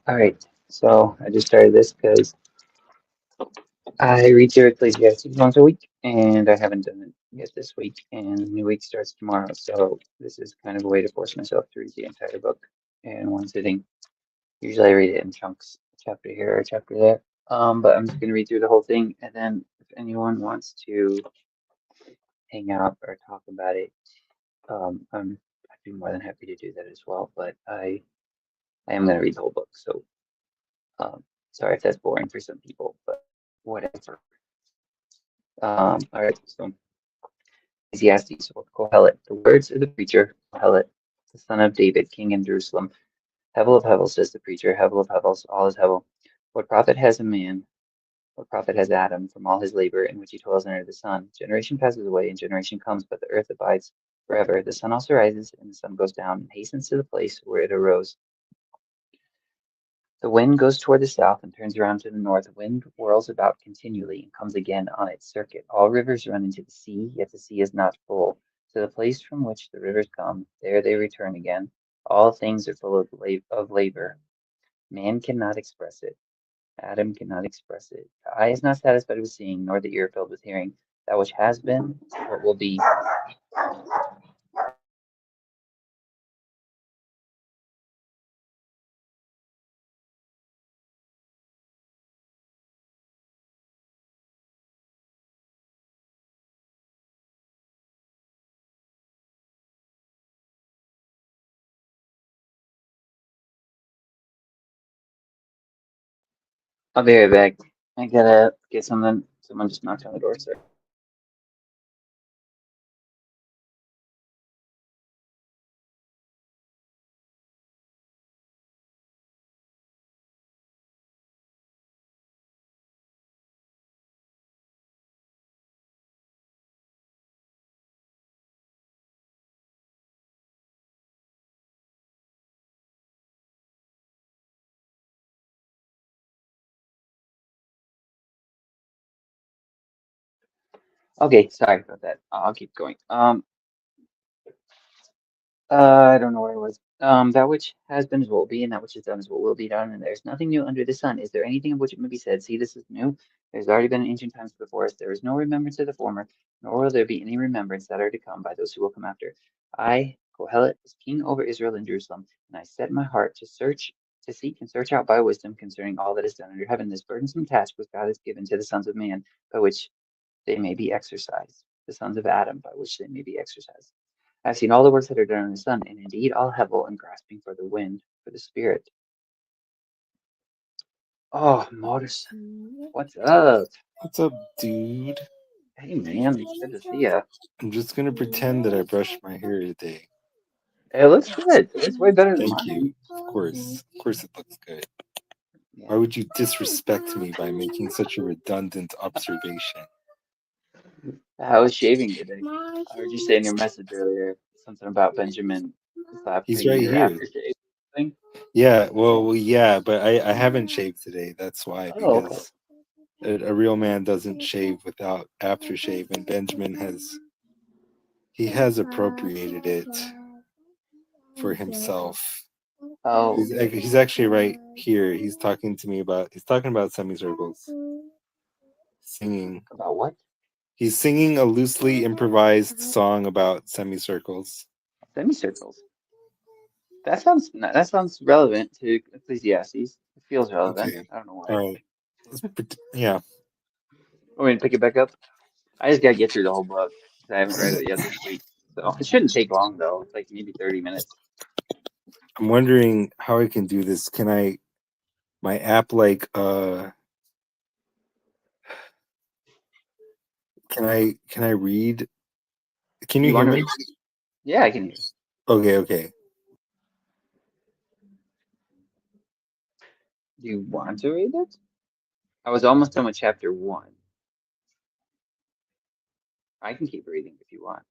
All right, so I just started this because I read through Ecclesiastes once a week, and I haven't done it yet this week, and the new week starts tomorrow. So this is kind of a way to force myself to read the entire book in one sitting. Usually I read it in chunks, a chapter here, a chapter there. But I'm just gonna read through the whole thing, and then if anyone wants to hang out or talk about it, I'd be more than happy to do that as well. But I am gonna read the whole book, so um, sorry if that's boring for some people, but whatever. All right, so Ecclesiastes or Kohelet. The words of the preacher, Kohelet, the son of David, king in Jerusalem. Hevel of Hevel, says the preacher, Hevel of Hevels, all is Hevel. What profit has a man, what profit has Adam from all his labor in which he toils under the sun? Generation passes away and generation comes, but the earth abides forever. The sun also rises and the sun goes down and hastens to the place where it arose. The wind goes toward the south and turns around to the north. The wind whirls about continually and comes again on its circuit. All rivers run into the sea, yet the sea is not full. To the place from which the rivers come, there they return again. All things are full of labor. Man cannot express it. Adam cannot express it. The eye is not satisfied with seeing, nor the ear filled with hearing. That which has been, what will be. I'll be right back. I gotta get something. Someone just knocked on the door, sorry. Okay, sorry about that. I'll keep going. I don't know where I was. That which has been is what will be, and that which is done is what will be done, and there's nothing new under the sun. Is there anything of which it may be said, see, this is new? There's already been in ancient times before us. There is no remembrance of the former, nor will there be any remembrance that are to come by those who will come after. I, Kohelet, was king over Israel and Jerusalem, and I set my heart to search, to seek and search out by wisdom concerning all that is done under heaven. This burdensome task which God has given to the sons of man, by which they may be exercised, the sons of Adam, by which they may be exercised. I've seen all the works that are done in the sun, and indeed all hevel and grasping for the wind, for the spirit. Oh, Morris, what's up? What's up, dude? Hey, man, good to see ya. I'm just gonna pretend that I brushed my hair today. It looks good. It looks way better than Thank mine. you. Of course it looks good. Why Yeah. would you disrespect me by making such a redundant observation? I was shaving today. I heard you say in your message earlier something about Benjamin He's stopping right your here. aftershave thing. Yeah, well, yeah, but I haven't shaved today. That's why, Oh, okay. because a real man doesn't shave without aftershave, and Benjamin has appropriated it for himself. Oh, okay. He's actually right here. He's talking about semicircles. Singing. About what? He's singing a loosely improvised song about semicircles. Semicircles. That sounds relevant to Ecclesiastes. It feels relevant. Okay. I don't know All why. right. Yeah. Want me to pick it back up? I just gotta get through the whole book because I haven't read it yet this week. So it shouldn't take long though. It's like maybe 30 minutes. I'm wondering how I can do this. Can I my app can I read? Can you You hear want to me? read? Yeah, I can hear. Okay. Do you want to read it? I was almost done with chapter one. I can keep reading if you want.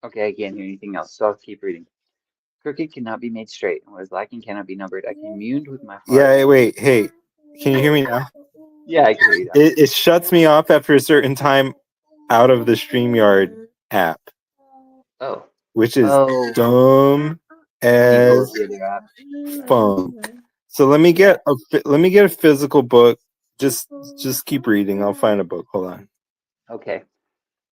Okay, I can't hear anything else, so I'll keep reading. Crooked cannot be made straight, and what is lacking cannot be numbered. I communed with my heart. Yeah, wait, hey. Can you hear me now? Yeah, I can hear you now. It shuts me off after a certain time out of the StreamYard app. Oh. which is Oh, dumb evil as teardrop. funk. So Yeah. let me get a physical book. Just keep reading. I'll find a book. Hold on. Okay.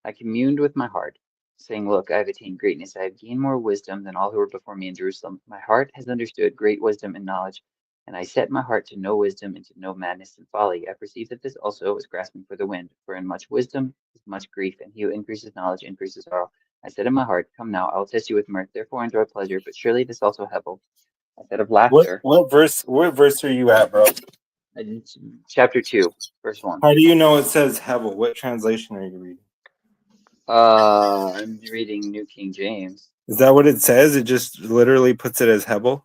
I communed with my heart, saying, Look, I have attained greatness. I have gained more wisdom than all who were before me in Jerusalem. My heart has understood great wisdom and knowledge, and I set my heart to know wisdom and to know madness and folly. I perceive that this also is grasping for the wind, for in much wisdom is much grief, and he who increases knowledge increases sorrow. I said in my heart, Come now, I will test you with mirth, therefore enjoy pleasure, but surely this also hevel. I said of laughter, What verse are you at, bro? chapter 2, verse 1. How do you know it says Hevel? What translation are you reading? I'm reading New King James. Is that what it says? It just literally puts it as Hebel.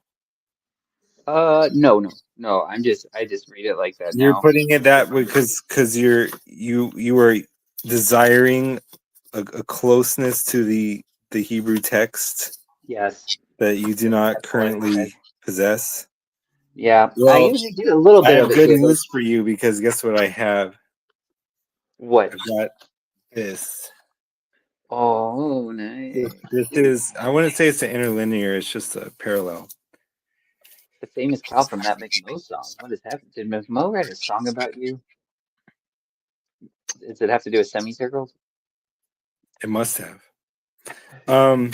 No. I just read it like that You're now. putting it I that way remember. because you are desiring a closeness to the Hebrew text Yes, that you do not that's what it said. currently possess. Yeah, I Well, usually do a little I bit of have it good here, but news for you because guess what I have? what? I've got this. Oh, nice. This is I wouldn't say it's an interlinear, it's just a parallel. The famous cow from that McMo song. What has happened? Did McMo write a song about you? Does it have to do with semicircles? It must have. Um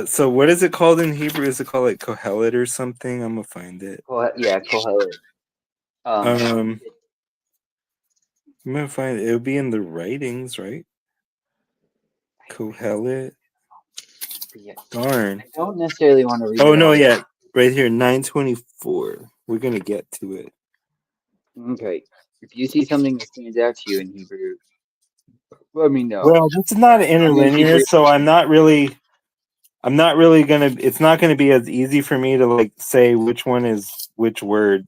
so what is it called in Hebrew? Is it called like Kohelet or something? I'm gonna find it. Yeah, Kohelet. Um, Um I'm gonna find it. It'll be in the writings, right? Kohelet. yeah, Darn. I don't necessarily want to read Oh it no, all. yeah. Right here, 924. We're gonna get to it. Okay. If you see something that stands out to you in Hebrew, let me know. Well, this is not an I'm gonna keep interlinear, reading. so I'm not really gonna it's not gonna be as easy for me to like say which one is which word.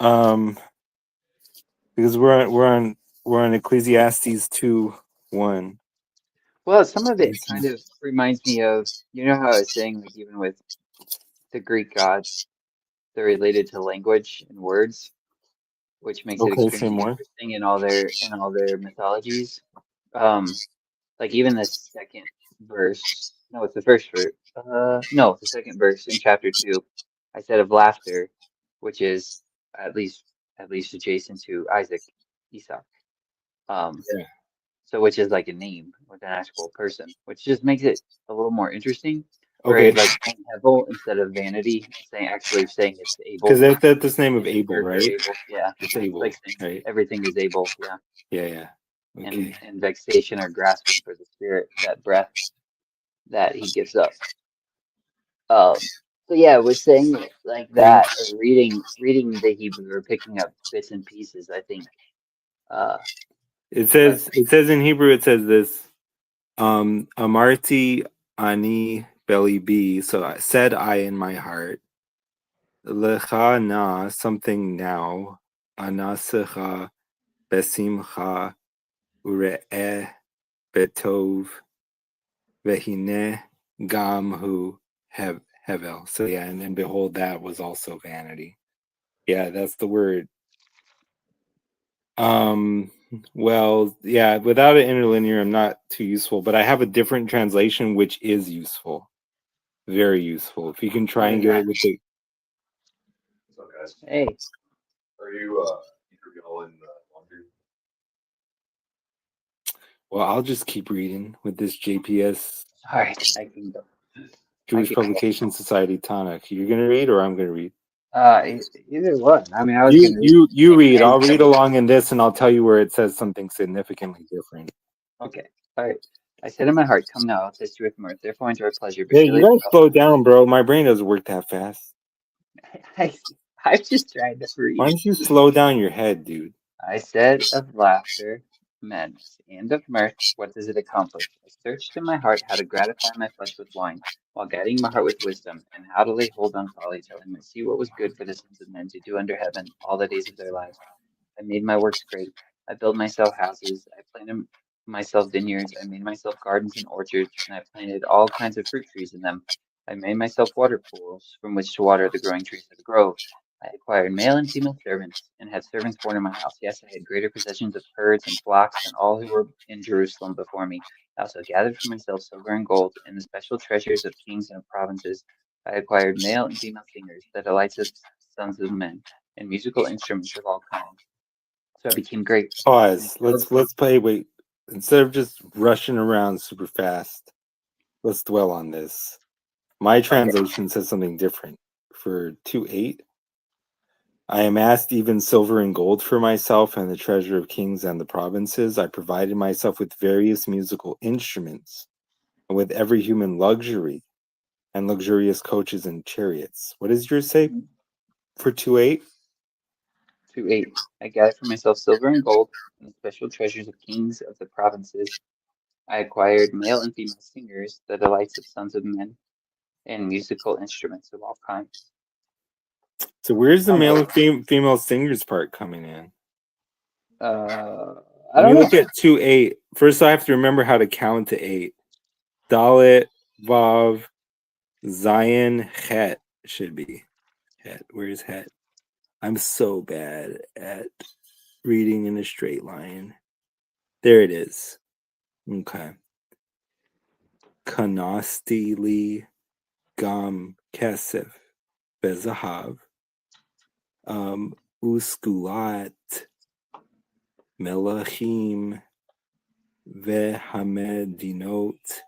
Um because we're on Ecclesiastes 2:1. Well, some of it kind of reminds me of, you know how I was saying, like even with the Greek gods, they're related to language and words, which makes it Okay, say extremely more. interesting in all their mythologies. Um, like even the second verse, no, it's the first verse. No, the second verse in chapter 2. I said of laughter, which is at least at least adjacent to Isaac, Esau. Um, Yeah. so which is like a name with an actual person, which just makes it a little more interesting. Where Okay. like saying Hevel instead of vanity, saying actually saying it's Because able, that's this name of it's a Abel, word for right? able. Yeah, It's it's Abel, like saying right? everything is able. Yeah, Yeah, yeah. Okay. and vexation or grasping for the spirit, that breath that he gives up. So yeah, with saying it like Thank that, or reading the Hebrew or picking up bits and pieces, I think uh like it says in Hebrew it says this Amarti ani belly b. So I said I in my heart. Lecha na something now. Anasecha besimcha ure'eh betov vehine gam hu hevel. So yeah, and then behold, that was also vanity. Yeah, that's the word. Um, well, yeah, without an interlinear, I'm not too useful, but I have a different translation which is useful. Very useful. If you can what is that? triangulate with the What's up, guys? Hey, Are you all in laundry? well, I'll just keep reading with this JPS sorry, I can go. I Jewish can Publication Society Tanakh. You're gonna read or I'm gonna read? either one. I mean, I was gonna read the You same read. thing. I'll read along in this and I'll tell you where it says something significantly different. Okay, all right. I said in my heart, "Come now, I'll test you with mirth. Therefore enjoy pleasure, but Yeah, you surely gotta slow down, bro. My brain doesn't work that fast. I I'm just trying to Why read. don't you slow down your head, dude? I said of laughter, madness, and of mirth, what does it accomplish? I searched in my heart how to gratify my flesh with wine, while guiding my heart with wisdom, and how to lay hold on folly, till I might see what was good for the sons of men to do under heaven all the days of their lives. I made my works great. I built myself houses. I planted myself vineyards. I made myself gardens and orchards, and I planted all kinds of fruit trees in them. I made myself water pools from which to water the growing trees of the grove. I acquired male and female servants, and had servants born in my house. Yes, I had greater possessions of herds and flocks than all who were in Jerusalem before me. I also gathered for myself silver and gold, and the special treasures of kings and of provinces. I acquired male and female singers, the delights of sons of men, and musical instruments of all kinds. So I became great and Pause. filled. Let's play. Wait, instead of just rushing around super fast, let's dwell on this. My Okay. translation says something different. For 2:8, I amassed even silver and gold for myself and the treasure of kings and the provinces. I provided myself with various musical instruments and with every human luxury and luxurious coaches and chariots. What does yours say for 2:8? 2:8. I gathered for myself silver and gold, and the special treasures of kings of the provinces. I acquired male and female singers, the delights of sons of men, and musical instruments of all kinds. So where's the On male the, and female singers part coming in? I Let me don't know. look at 2:8. First, I have to remember how to count to 8. Dalet, Vav, Zion, Het should be. Het. Where's Het? I'm so bad at reading in a straight line. There it is. Okay. Kanasti li gam kesef bezahav. Uskulat melachim vehamedinot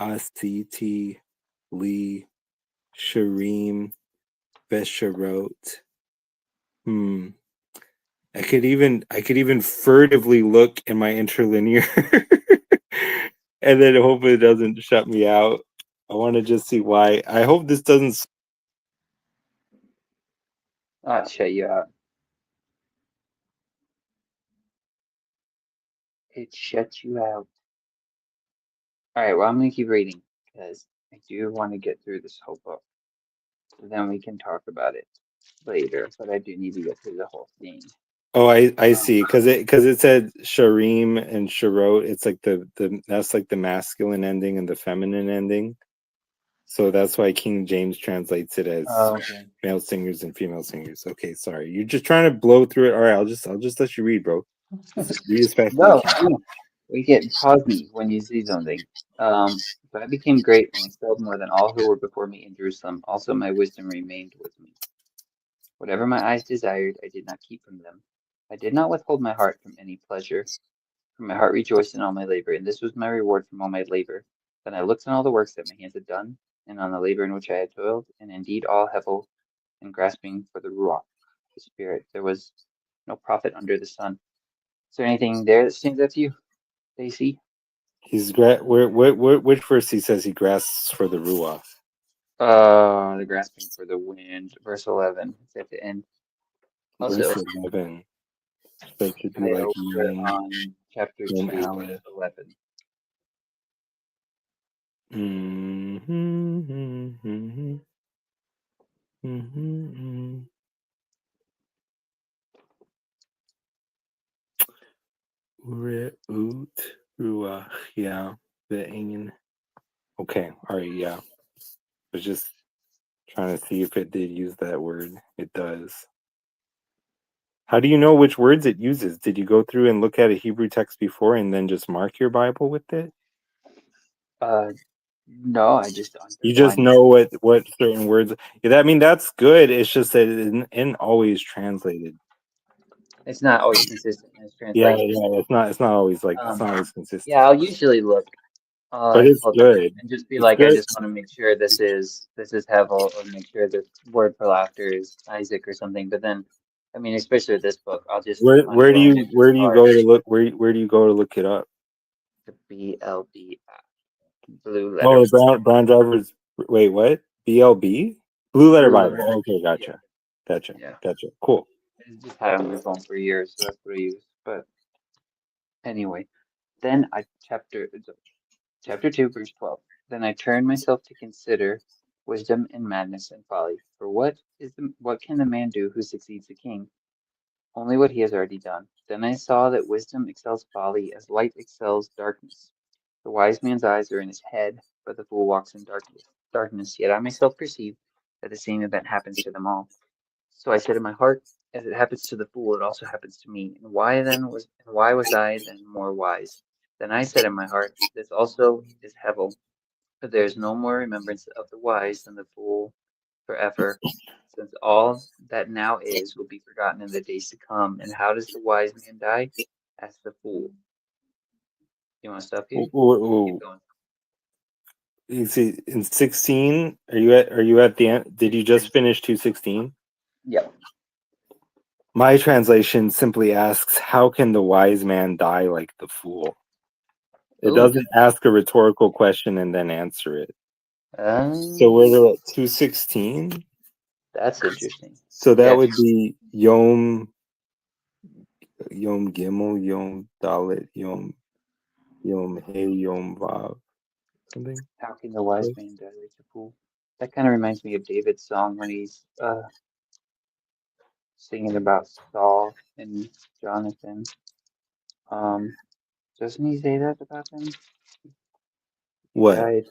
asiti li sharim vesharot. I could even furtively look in my interlinear and then hope it doesn't shut me out. I want to just see why. I hope this doesn't. I'll shut you out. It shut you out. All right, well, I'm going to keep reading because I do want to get through this whole book. So then we can talk about it later, but I do need to get through the whole thing. Oh, I Um, see. Because it said sharim and sharot. It's like the that's like the masculine ending and the feminine ending. So that's why King James translates it as okay. male singers and female singers. Okay, sorry. You're just trying to blow through it. All right, I'll just let you read, bro. Just read as fast as you No, can. no. We get pause me when you see something. But I became great and excelled more than all who were before me in Jerusalem. Also, my wisdom remained with me. Whatever my eyes desired, I did not keep from them. I did not withhold my heart from any pleasure, for my heart rejoiced in all my labor, and this was my reward from all my labor. Then I looked on all the works that my hands had done, and on the labor in which I had toiled, and indeed all hevel and grasping for the Ruach, the Spirit. There was no profit under the sun. Is there anything there that stands out to you, Stacy? Which verse he says he grasps for the ruach? The grasping for the wind, verse 11. It's at the end. Verse Also, 11. That should be I like over on chapter Yin 2, verse Aleph. 11. Re'ut ruach. Yeah. The Ain. Okay. All right. Yeah. I was just trying to see if it did use that word. It does. How do you know which words it uses? Did you go through and look at a Hebrew text before and then just mark your Bible with it? Uh, no, I just You just underlined it. know what certain words. Yeah, I mean, that's good. It's just that it isn't always translated. It's not always consistent in its Yeah, translation. yeah. It's not always like it's Um, not always yeah, consistent. I'll usually look. But it's I'll do it good. and just be It's like, I good. just want to make sure this is Hevel, or make sure the word for laughter is Isaac or something. But then, I mean, especially with this book, I'll just underline it Where just do you hard. go to look where do you go to look it up? The BLB blue letter. Oh, the brown drivers. Wait, what? BLB? Blue Letter Blue Bible. letter. Okay, Yeah, yeah. gotcha. Cool. It's just had it on my phone for years, so that's what I use. But anyway, then I chapter 2, verse 12. Then I turned myself to consider wisdom and madness and folly. For what can the man do who succeeds the king? Only what he has already done. Then I saw that wisdom excels folly as light excels darkness. The wise man's eyes are in his head, but the fool walks in darkness. Yet I myself perceive that the same event happens to them all. So I said in my heart, as it happens to the fool, it also happens to me. And why was I then more wise? Then I said in my heart, this also is Hevel, but there is no more remembrance of the wise than the fool forever, since all that now is will be forgotten in the days to come. And how does the wise man die? As the fool. You want to stop here? Keep going. You see, in 16, are you at the end? Did you just finish 2:16? Yep. My translation simply asks, how can the wise man die like the fool? It Ooh. doesn't ask a rhetorical question and then answer it. So we're at 2:16. That's interesting. So that Yeah. would be Yom Gimel, Yom Dalet, Yom Hey, Yom Vav. Something. How can the wise man die like the fool? That kind of reminds me of David's song when he's singing about Saul and Jonathan. Doesn't he say that about them? He What? died.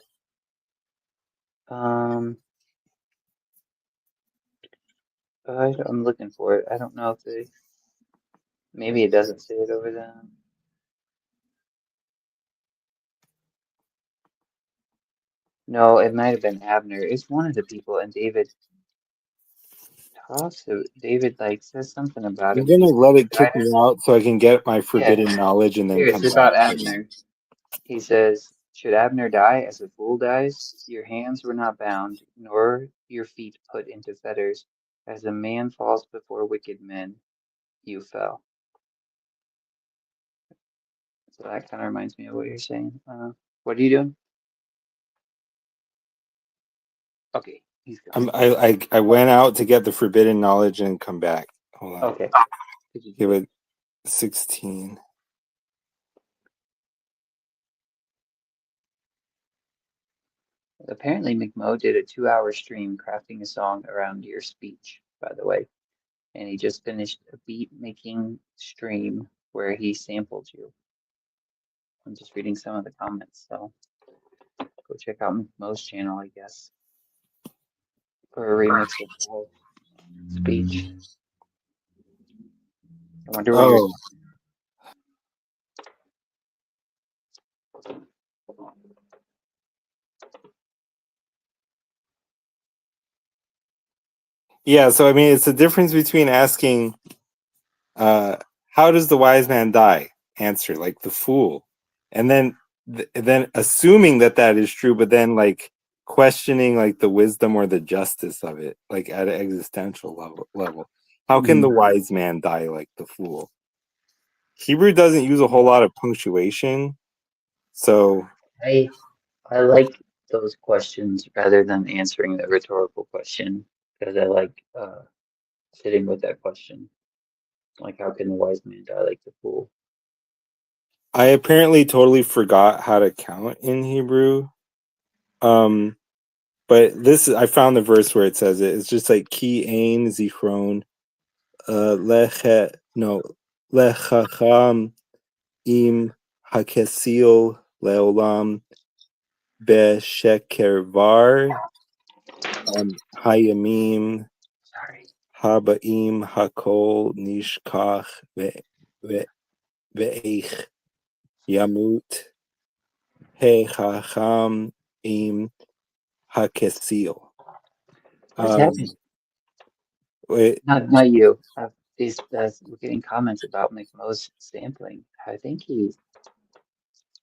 I'm looking for it. I don't know if they. Maybe it doesn't say it over them. No, it might have been Abner. It's one of the people, and David talks. David like says something about I'm him. gonna He let it died kick me out so I can get my Yeah, forbidden knowledge and then here come it's back about to it. Abner. He says, "Should Abner die as a fool dies? Your hands were not bound, nor your feet put into fetters. As a man falls before wicked men, you fell." So that kind of reminds me of what you're saying. What are you doing? Okay, he's gone. I went out to get the forbidden knowledge and come back. Hold on. Okay. Did you do Give it? it 16. Apparently, McMo did a 2-hour stream crafting a song around your speech, by the way. And he just finished a beat making stream where he sampled you. I'm just reading some of the comments, so go check out McMo's channel, I guess, for a remix of Paul's speech. I wonder what you're. Oh, yeah. So I mean, it's the difference between asking, "How does the wise man die?" Answer like the fool, and then assuming that that is true, but then like questioning like the wisdom or the justice of it, like at an existential level. How can the wise man die like the fool? Hebrew doesn't use a whole lot of punctuation, so I like those questions rather than answering the rhetorical question because I like sitting with that question. Like, how can the wise man die like the fool? I apparently totally forgot how to count in Hebrew. But I found the verse where it says it. It's just like ki ein zichron lechacham im hakesil leolam beshekervar hayamim Sorry. habaim hakol nishkach ve'ich yamut hechacham im hakesil. What's happening? Wait, Not you. We're getting comments about McMo's sampling. I think he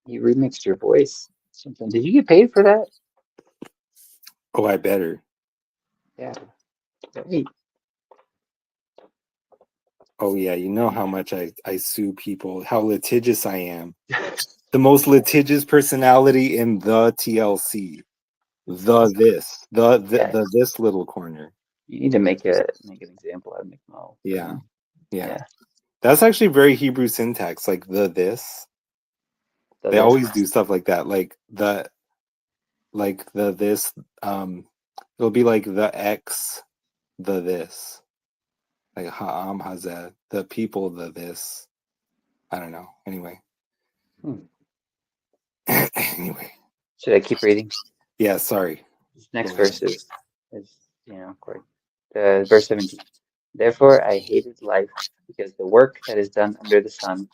remixed your voice. Something. Did you get paid for that? oh, I better. Yeah. Great. Oh yeah, you know how much I sue people, how litigious I am. The most litigious personality in the TLC. Yeah. This little corner. You need to make an example out of McMo. Yeah. Yeah. Yeah. That's actually very Hebrew syntax, like the this. So They this. always do stuff like that. Like the this it'll be like the X, the this. Like ha'am hazeh, the people, the this. I don't know. Anyway. Anyway. Should I keep reading? Yeah, sorry. This next verse is quite verse 17. Therefore I hated life because the work that is done under the sun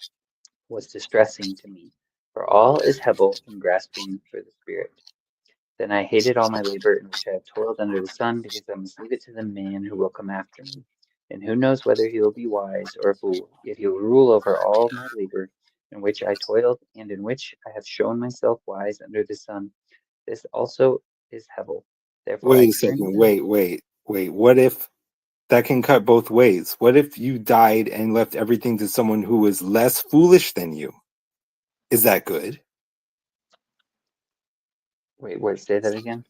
was distressing to me. For all is Hebel in grasping for the spirit. Then I hated all my labor in which I have toiled under the sun, because I must leave it to the man who will come after me. And who knows whether he will be wise or a fool, yet he will rule over all my labor, in which I toiled, and in which I have shown myself wise under the sun. This also is Hebel. Therefore I Wait a turned second. to. Wait. What if that can cut both ways? What if you died and left everything to someone who was less foolish than you? Is that good? Wait, say that again.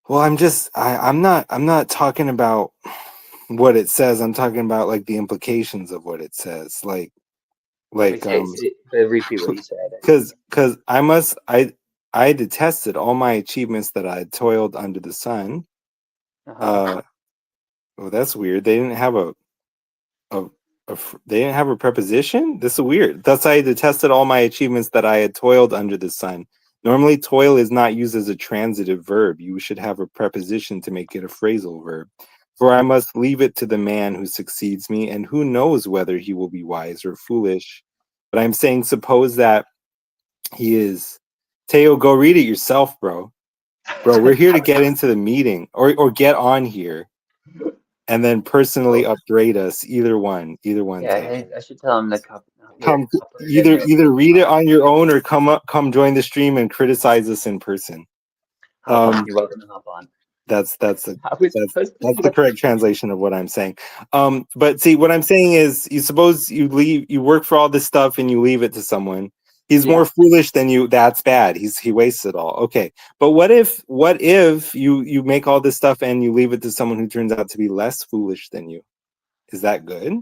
Well, I'm not talking about what it says. I'm talking about like the implications of what it says. Wait, Like but repeat what you said. I didn't. because I detested all my achievements that I had toiled under the sun. Uh-huh. Well, that's weird. They didn't have a, they didn't have a preposition. This is weird. Thus, I detested all my achievements that I had toiled under the sun. Normally, toil is not used as a transitive verb. You should have a preposition to make it a phrasal verb. For I must leave it to the man who succeeds me, and who knows whether he will be wise or foolish. But I'm saying, suppose that he is. Teo, go read it yourself, bro. Bro, we're here to get into the meeting or get on here and then personally Oh, upgrade us. Either one, yeah, Teo. I should tell him to come here. Come I'll put it in there. either read it on your own or come join the stream and criticize us in person. Hop on. You're welcome to hop on. That's the I was that's supposed to that's do the that. correct translation of what I'm saying. But see, what I'm saying is, you suppose you work for all this stuff and you leave it to someone. He's more Yeah. foolish than you. That's bad. He wastes it all. Okay, but what if you make all this stuff and you leave it to someone who turns out to be less foolish than you? Is that good?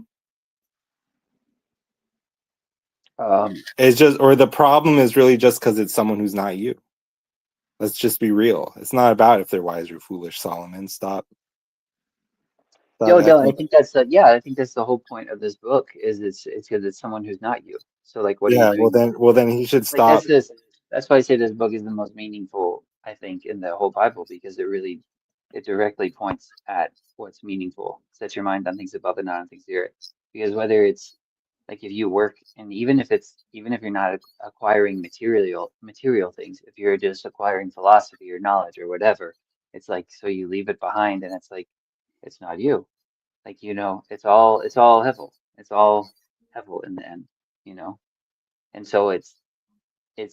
It's just, or the problem is really just because it's someone who's not you. Let's just be real. It's not about if they're wise or foolish, Solomon. Stop Yo, I acting. think that's yeah, I think that's the whole point of this book is it's because it's someone who's not you. So like, what are you Yeah, doing with it? well then he should Like stop. that's why I say this book is the most meaningful, I think, in the whole Bible because it directly points at what's meaningful. Set your mind on things above and not on things here. Because whether it's like if you work and even if you're not acquiring material things, if you're just acquiring philosophy or knowledge or whatever, it's like so you leave it behind and it's like it's not you. Like it's all Hevel. It's all Hevel in the end, you know? And so it's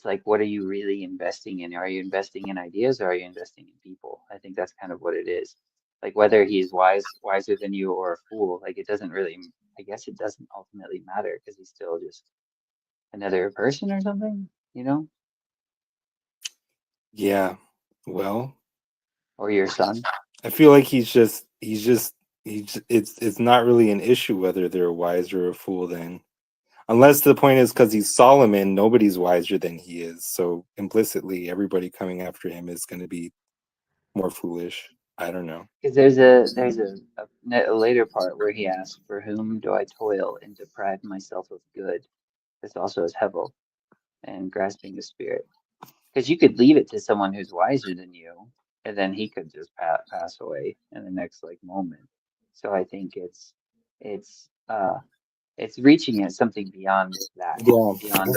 like, what are you really investing in? Are you investing in ideas or are you investing in people? I think that's kind of what it is. Like whether he's wiser than you or a fool, like it doesn't really, I guess it doesn't ultimately matter because he's still just another person or something, Yeah. Well, or your son. I feel like it's not really an issue whether they're wise or a fool then. Unless the point is because he's Solomon, nobody's wiser than he is. So implicitly, everybody coming after him is going to be more foolish. I don't know. Because there's a later part where he asks, "For whom do I toil and deprive myself of good?" This also is Hevel and grasping the spirit. Because you could leave it to someone who's wiser than you, and then he could just pass away in the next like moment. So I think it's reaching at something beyond that, Yeah.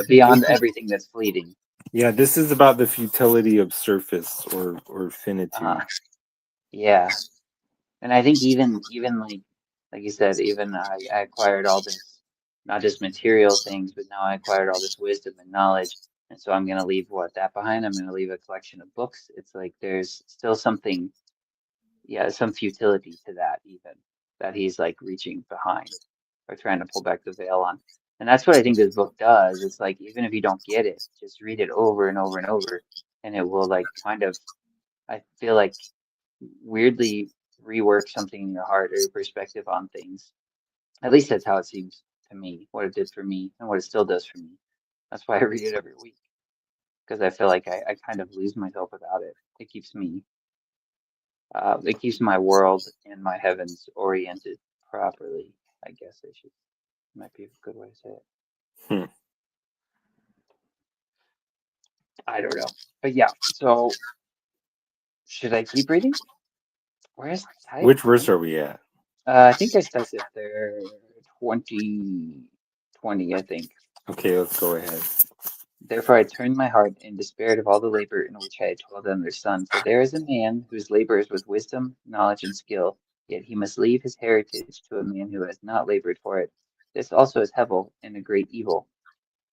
beyond everything that's fleeting. Yeah, this is about the futility of surface or finitude. Yeah, and I think even like you said, even I acquired all this, not just material things, but now I acquired all this wisdom and knowledge. And so I'm gonna leave that behind. I'm gonna leave a collection of books. It's like there's still something, yeah, some futility to that even that he's like reaching behind or trying to pull back the veil on. And that's what I think this book does. It's like even if you don't get it, just read it over and over and over, and it will like kind of, I feel like, weirdly rework something in your heart or your perspective on things. At least that's how it seems to me, what it did for me and what it still does for me. That's why I read it every week because I feel like I kind of lose myself without it. It keeps my world and my heavens oriented properly. I guess I should might be a good way to say it. Hmm. I don't know, but yeah. So should I keep reading? Where's the Which title, verse man? are we at? I think I stuck it there 2020, I think. Okay, let's go ahead. Therefore I turned my heart and despaired of all the labor in which I had toiled under the sun. For there is a man whose labor is with wisdom, knowledge, and skill, yet he must leave his heritage to a man who has not labored for it. This also is Hevel and a great evil.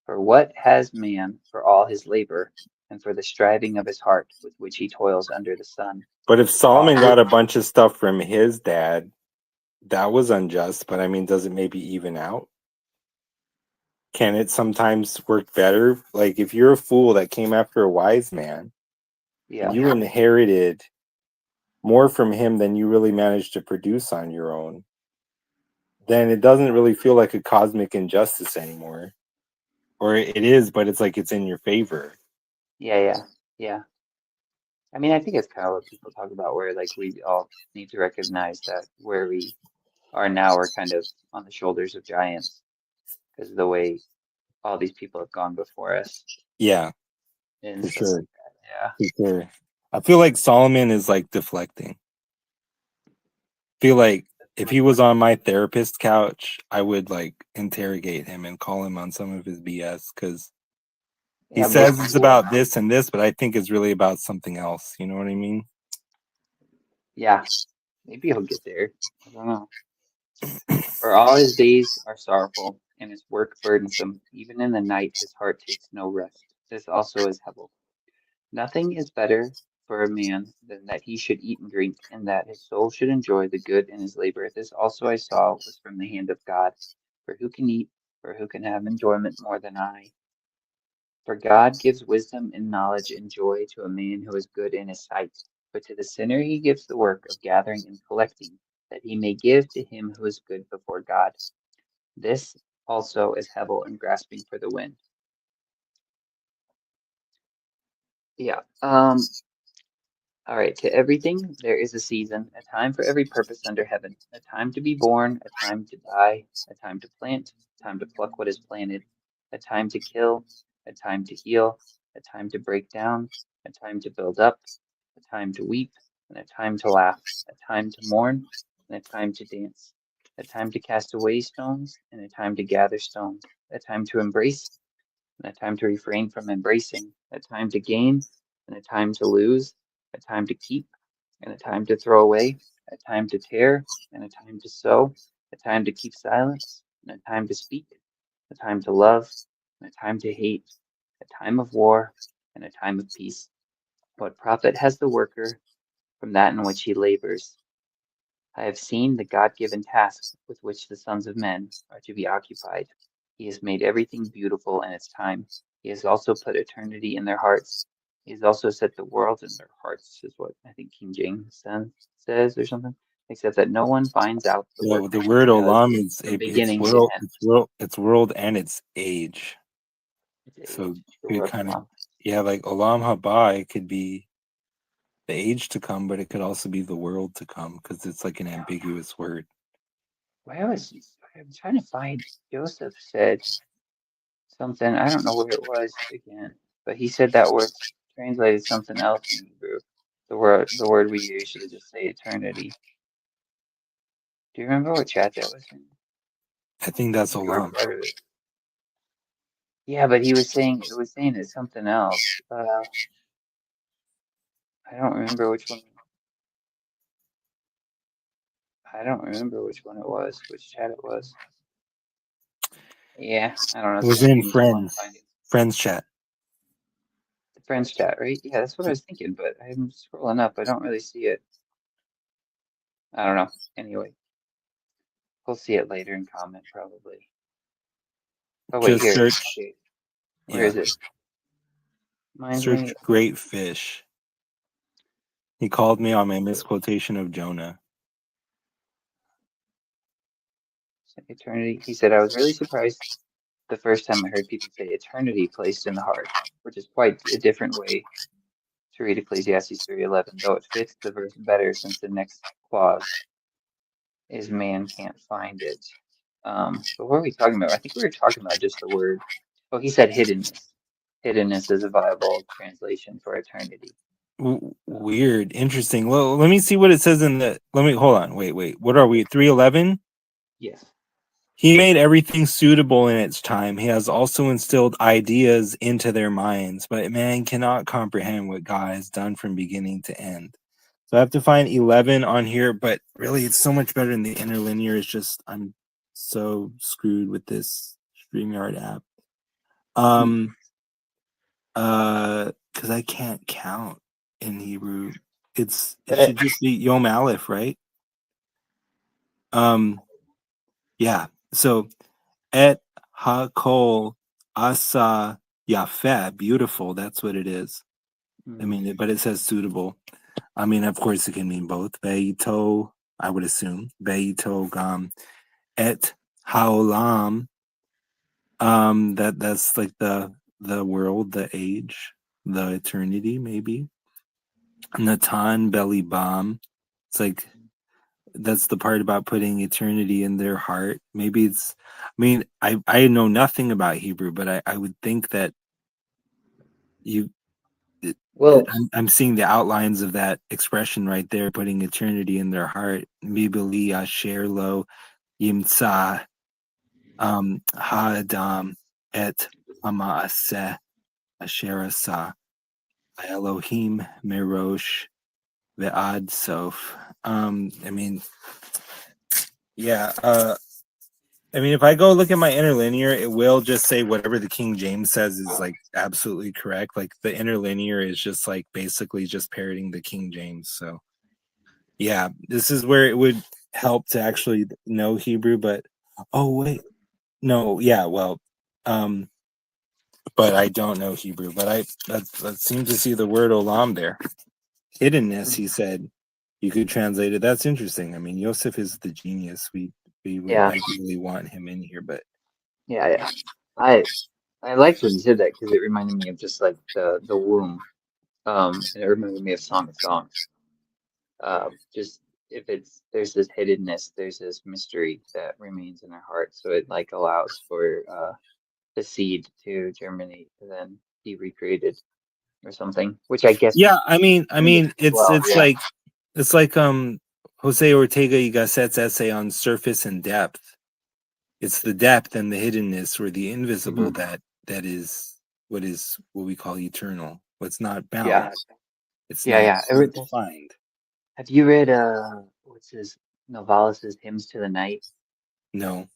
For what has man for all his labor, and for the striving of his heart with which he toils under the sun? But if While Solomon got a bunch of stuff from his dad, that was unjust. But I mean, does it maybe even out? Can it sometimes work better? Like if you're a fool that came after a wise man, yeah, and you inherited more from him than you really managed to produce on your own, then it doesn't really feel like a cosmic injustice anymore. Or it is, but it's like it's in your favor. yeah. I mean, I think it's kind of what people talk about, where like we all need to recognize that where we are now, we're kind of on the shoulders of giants because of the way all these people have gone before us Yeah, and for stuff sure. like that. Yeah. For sure. I feel like Solomon is like deflecting. Feel like if he was on my therapist couch, I would like interrogate him and call him on some of his BS because he Yeah, most says it's people, about this and this, but I think it's really about something else. You know what I mean? yeah, maybe he'll get there. I don't know. For all his days are sorrowful, and his work burdensome. Even in the night his heart takes no rest. This also is Hebel. Nothing is better for a man than that he should eat and drink, and that his soul should enjoy the good in his labor. This also I saw was from the hand of God. For who can eat, or who can have enjoyment more than I? For God gives wisdom and knowledge and joy to a man who is good in his sight. But to the sinner he gives the work of gathering and collecting, that he may give to him who is good before God. This also is Hebel and grasping for the wind. Yeah. All right. To everything there is a season, a time for every purpose under heaven, a time to be born, a time to die, a time to plant, a time to pluck what is planted, a time to kill, a time to heal, a time to break down, a time to build up, a time to weep, and a time to laugh, a time to mourn, and a time to dance, a time to cast away stones, and a time to gather stones, a time to embrace, and a time to refrain from embracing, a time to gain, and a time to lose, a time to keep, and a time to throw away, a time to tear, and a time to sow, a time to keep silence, and a time to speak, a time to love, and a time to hate, a time of war, and a time of peace. What profit has the worker from that in which he labors? I have seen the God-given tasks with which the sons of men are to be occupied. He has made everything beautiful in its time. He has also put eternity in their hearts. He has also set the world in their hearts, is what I think King James says or something, except that no one finds out the work The which he word does olam is from it's beginning to world, end. it's world, and it's age. It's So age, the it word kind of, olam. yeah, like olam haba, it could be the age to come, but it could also be the world to come because it's like an ambiguous word. I'm trying to find, Joseph said something, I don't know where it was again, but he said that word's translated something else in Hebrew. The word we usually just say eternity. Do you remember what chat that was in? I think that's You were olam. part of it. Yeah, but he was saying it's something else. I don't remember which one. I don't remember which one it was, which chat it was. Yeah, I don't know. It It's was gonna in take me too long to find it. friends chat. The friends chat, right? Yeah, that's what I was thinking, but I'm scrolling up. I don't really see it. I don't know. Anyway, we'll see it later in comment probably. Oh wait, Just here it is. search, Okay, where yeah, is it? Reminds search me. great fish. He called me on my misquotation of Jonah. Eternity. He said, I was really surprised the first time I heard people say eternity placed in the heart, which is quite a different way to read Ecclesiastes 3:11, though it fits the verse better since the next clause is man can't find it. But what are we talking about? I think we were talking about just the word. Oh, he said hiddenness. Hiddenness is a viable translation for eternity. Weird, interesting. Well, let me see what it says in the. Let me hold on. Wait. What are we? 3:11. Yes. He made everything suitable in its time. He has also instilled ideas into their minds, but man cannot comprehend what God has done from beginning to end. So I have to find 11 on here, but really it's so much better than the interlinear. It's just I'm so screwed with this StreamYard app. Because I can't count in Hebrew. It should just be Yom Aleph, right? Yeah. So Et Hakol Asa Yafeh, beautiful. That's what it is. I mean, but it says suitable. I mean, of course, it can mean both. Beito, I would assume. Beito Gam Et Haolam. That's like the world, the age, the eternity, maybe. Natan Belly Bomb. It's like that's the part about putting eternity in their heart. Maybe it's I mean, I know nothing about Hebrew, but I would think that you Well, I'm seeing the outlines of that expression right there, putting eternity in their heart. Mibili asher lo yimtza ha'adam et ha'ma'aseh asher asa Elohim merosh ve'ad sof. I mean, yeah. I mean, if I go look at my interlinear, it will just say whatever the King James says is like absolutely correct. Like the interlinear is just like basically just parroting the King James. So yeah, this is where it would help to actually know Hebrew. But oh wait, no, yeah, well, but I don't know Hebrew. But I seem to see the word olam there. Hiddenness, he said. You could translate it. That's interesting. I mean, Yosef is the genius. We would yeah, ideally want him in here, but yeah. I liked when you said that because it reminded me of just like the womb. And it reminded me of Song of Songs. Just if there's this hiddenness, there's this mystery that remains in our heart, so it like allows for the seed to germinate and then be recreated or something, which I guess yeah, I means mean, as well. Yeah. it's like Jose Ortega y Gasset's essay on surface and depth. It's the depth and the hiddenness or the invisible Mhm. that is what we call eternal. What's not bound. Yeah. It's Yeah. not Yeah. defined. Have you read what's his Novalis's Hymns to the Night? No.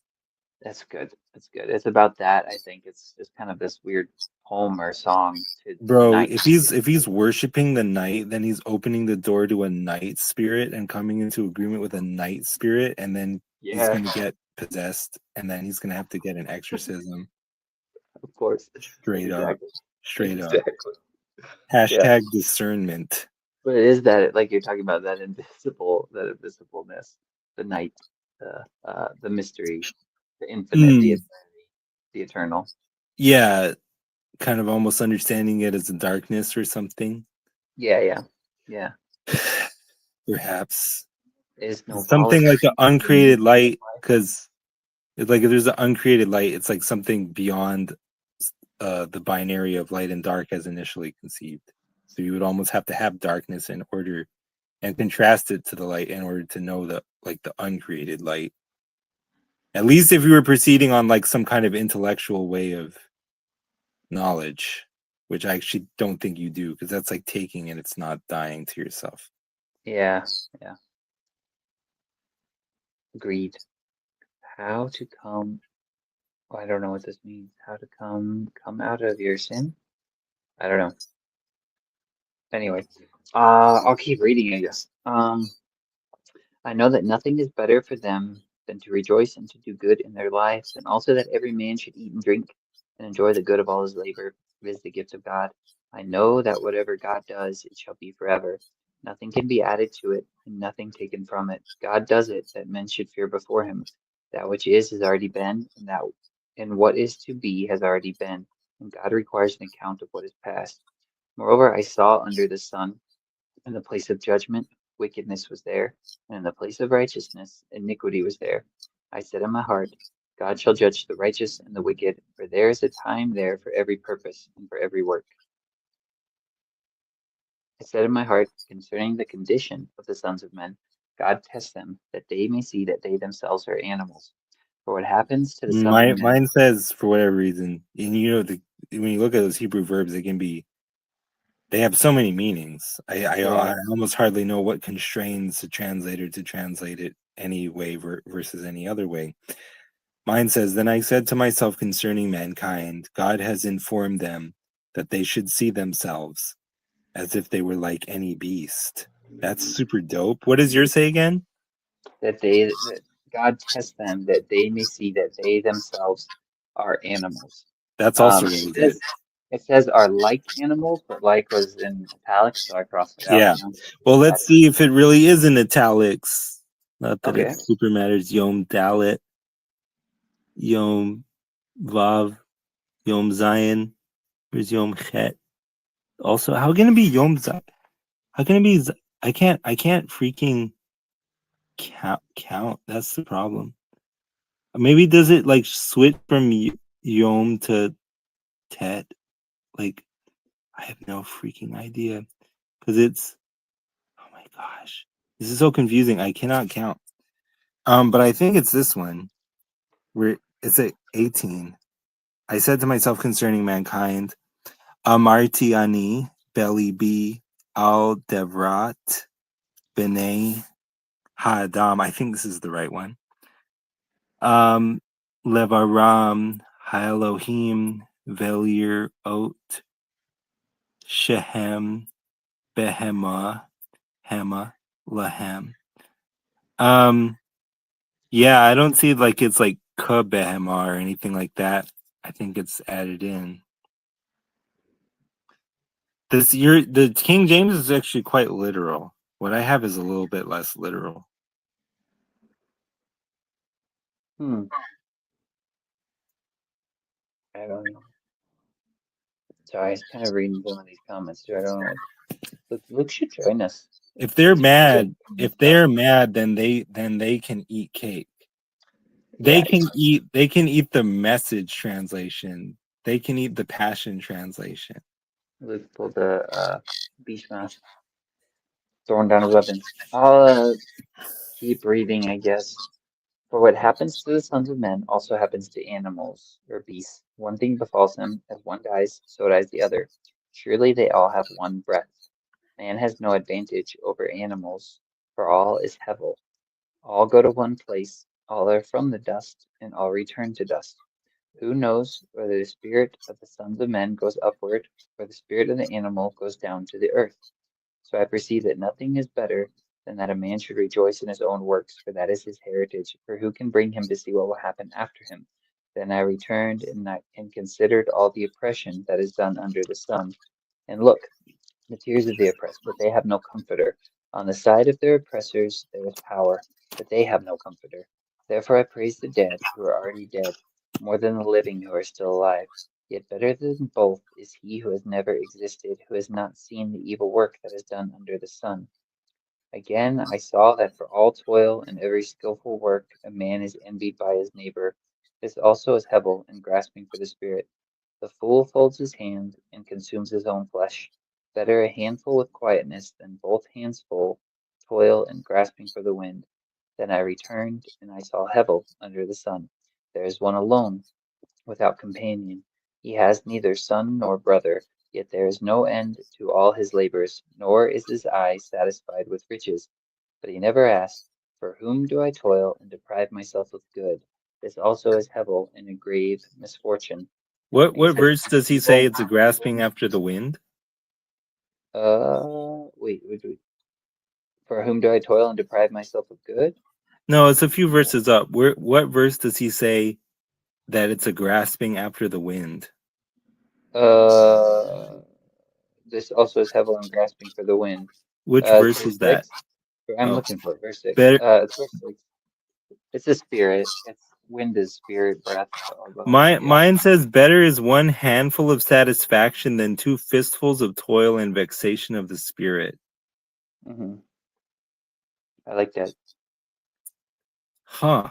That's good. That's good. It's about that. I think it's kind of this weird poem or song to the Bro, night. if he's worshiping the night, then he's opening the door to a night spirit and coming into agreement with a night spirit, and then he's Yeah, gonna get possessed, and then he's gonna have to get an exorcism. of course. Straight up. Exactly. Straight up. Exactly. Yeah. Hashtag discernment. But it is that, like you're talking about, that invisibleness, the night, the mystery, the infinite, the Mm, eternity, the eternal. yeah, kind of almost understanding it as a darkness or something. Yeah, yeah, yeah. Perhaps. Is Something Novalis like an the meaning uncreated of light, life? because it's like if there's an uncreated light, it's like something beyond the binary of light and dark as initially conceived. So you would almost have to have darkness in order and contrast it to the light in order to know the uncreated light. At least if you were proceeding on like some kind of intellectual way of knowledge, which I actually don't think you do, because that's like taking it, it's not dying to yourself. Yeah, yeah. Agreed. How to come? Oh, I don't know what this means. How to come out of your sin? I don't know. Anyway, I'll keep reading, I guess. I know that nothing is better for them than to rejoice and to do good in their lives, and also that every man should eat and drink and enjoy the good of all his labor. It is the gift of God. I know that whatever God does, it shall be forever. Nothing can be added to it, and nothing taken from it. God does it that men should fear before him. That which is has already been, and what is to be has already been, and God requires an account of what is past. Moreover, I saw under the sun in the place of judgment, wickedness was there, and in the place of righteousness, iniquity was there. I said in my heart, God shall judge the righteous and the wicked, for there is a time there for every purpose and for every work. I said in my heart concerning the condition of the sons of men, God tests them, that they may see that they themselves are animals. For what happens to the sons of men. Mine says for whatever reason, and when you look at those Hebrew verbs, they have so many meanings. I almost hardly know what constrains the translator to translate it any way versus any other way. Mine says, "Then I said to myself concerning mankind, God has informed them that they should see themselves as if they were like any beast." That's super dope. What does yours say again? That God tests them that they may see that they themselves are animals. That's also really good. It says are like animals, but like was in italics, so I crossed it out. Yeah. Now Well, let's see if it really is in italics. Not that Okay. it super matters. Yom Dalet, Yom Vav, Yom Zion. Where's Yom Chet? Also, how can it be Yom Zion? How can it be? I can't freaking count. That's the problem. Maybe does it like switch from Yom to Tet? Like, I have no freaking idea because it's. Oh my gosh, this is so confusing. I cannot count. But I think it's this one where it's at 18. I said to myself concerning mankind, Amarti ani belly b al devrat b'nei ha'adam. I think this is the right one. Levaram ha'elohim velir ot shehem behema hema lahem. Yeah, I don't see like it's like kabehema or anything like that. I think it's added in. The King James is actually quite literal. What I have is a little bit less literal. I don't know. Sorry, I was kind of reading some of these comments too. I don't know. Luke should join us. If they're mad, stuff. then they can eat cake. Yeah, They can eat the Message translation. They can eat the Passion translation. Luke pulled the beast mask, throwing down his weapons. I'll keep reading, I guess. For what happens to the sons of men also happens to animals or beasts. One thing befalls them, as one dies, so dies the other. Surely they all have one breath. Man has no advantage over animals, for all is hevel. All go to one place, all are from the dust, and all return to dust. Who knows whether the spirit of the sons of men goes upward, or the spirit of the animal goes down to the earth? So I perceive that nothing is better than that a man should rejoice in his own works, for that is his heritage. For who can bring him to see what will happen after him? Then I returned and considered all the oppression that is done under the sun. And look, the tears of the oppressed, but they have no comforter. On the side of their oppressors there is power, but they have no comforter. Therefore I praise the dead who are already dead, more than the living who are still alive. Yet better than both is he who has never existed, who has not seen the evil work that is done under the sun. Again I saw that for all toil and every skillful work a man is envied by his neighbor. This also is Hebel in grasping for the spirit. The fool folds his hand and consumes his own flesh. Better a handful with quietness than both hands full, toil and grasping for the wind. Then I returned, and I saw Hebel under the sun. There is one alone, without companion. He has neither son nor brother, yet there is no end to all his labors, nor is his eye satisfied with riches. But he never asks, for whom do I toil and deprive myself of good? This also is Hebel in a grave misfortune. What He says, verse does he say it's a grasping after the wind? wait. For whom do I toil and deprive myself of good? No, it's a few verses up. What verse does he say that it's a grasping after the wind? This also is heavily in grasping for the wind. Which It's verse verse is that? 6. I'm Oh, looking for it, verse 6. better. It's verse 6. It's a spirit. It's wind is spirit, breath. So I'll go ahead. Yeah. Mine says better is one handful of satisfaction than two fistfuls of toil and vexation of the spirit. hmm I like that. Huh.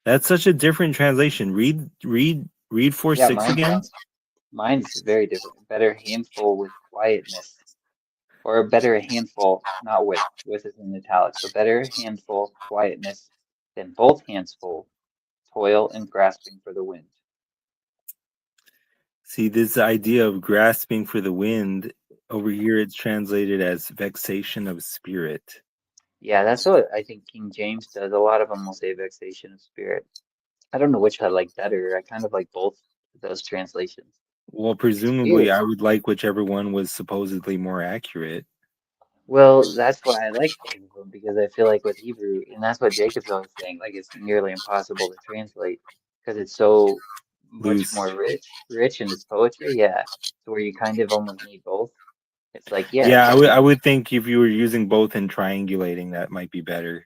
That's such a different translation. Read 4:6 again. Mine's very different. Better handful with quietness. Or better a handful, not with is in italics, but better handful, quietness than both hands full, toil and grasping for the wind. See, this idea of grasping for the wind, over here it's translated as vexation of spirit. Yeah, that's what I think King James does. A lot of them will say vexation of spirit. I don't know which I like better. I kind of like both of those translations. Well, It's presumably weird. I would like whichever one was supposedly more accurate. Well, that's why I like both of them because I feel like with Hebrew, and that's what Jacob's always saying, like it's nearly impossible to translate because it's so much Loose. more rich in its poetry. Yeah, so where you kind of almost need both. It's like, yeah, Yeah, take I me, would think if you were using both and triangulating, that might be better.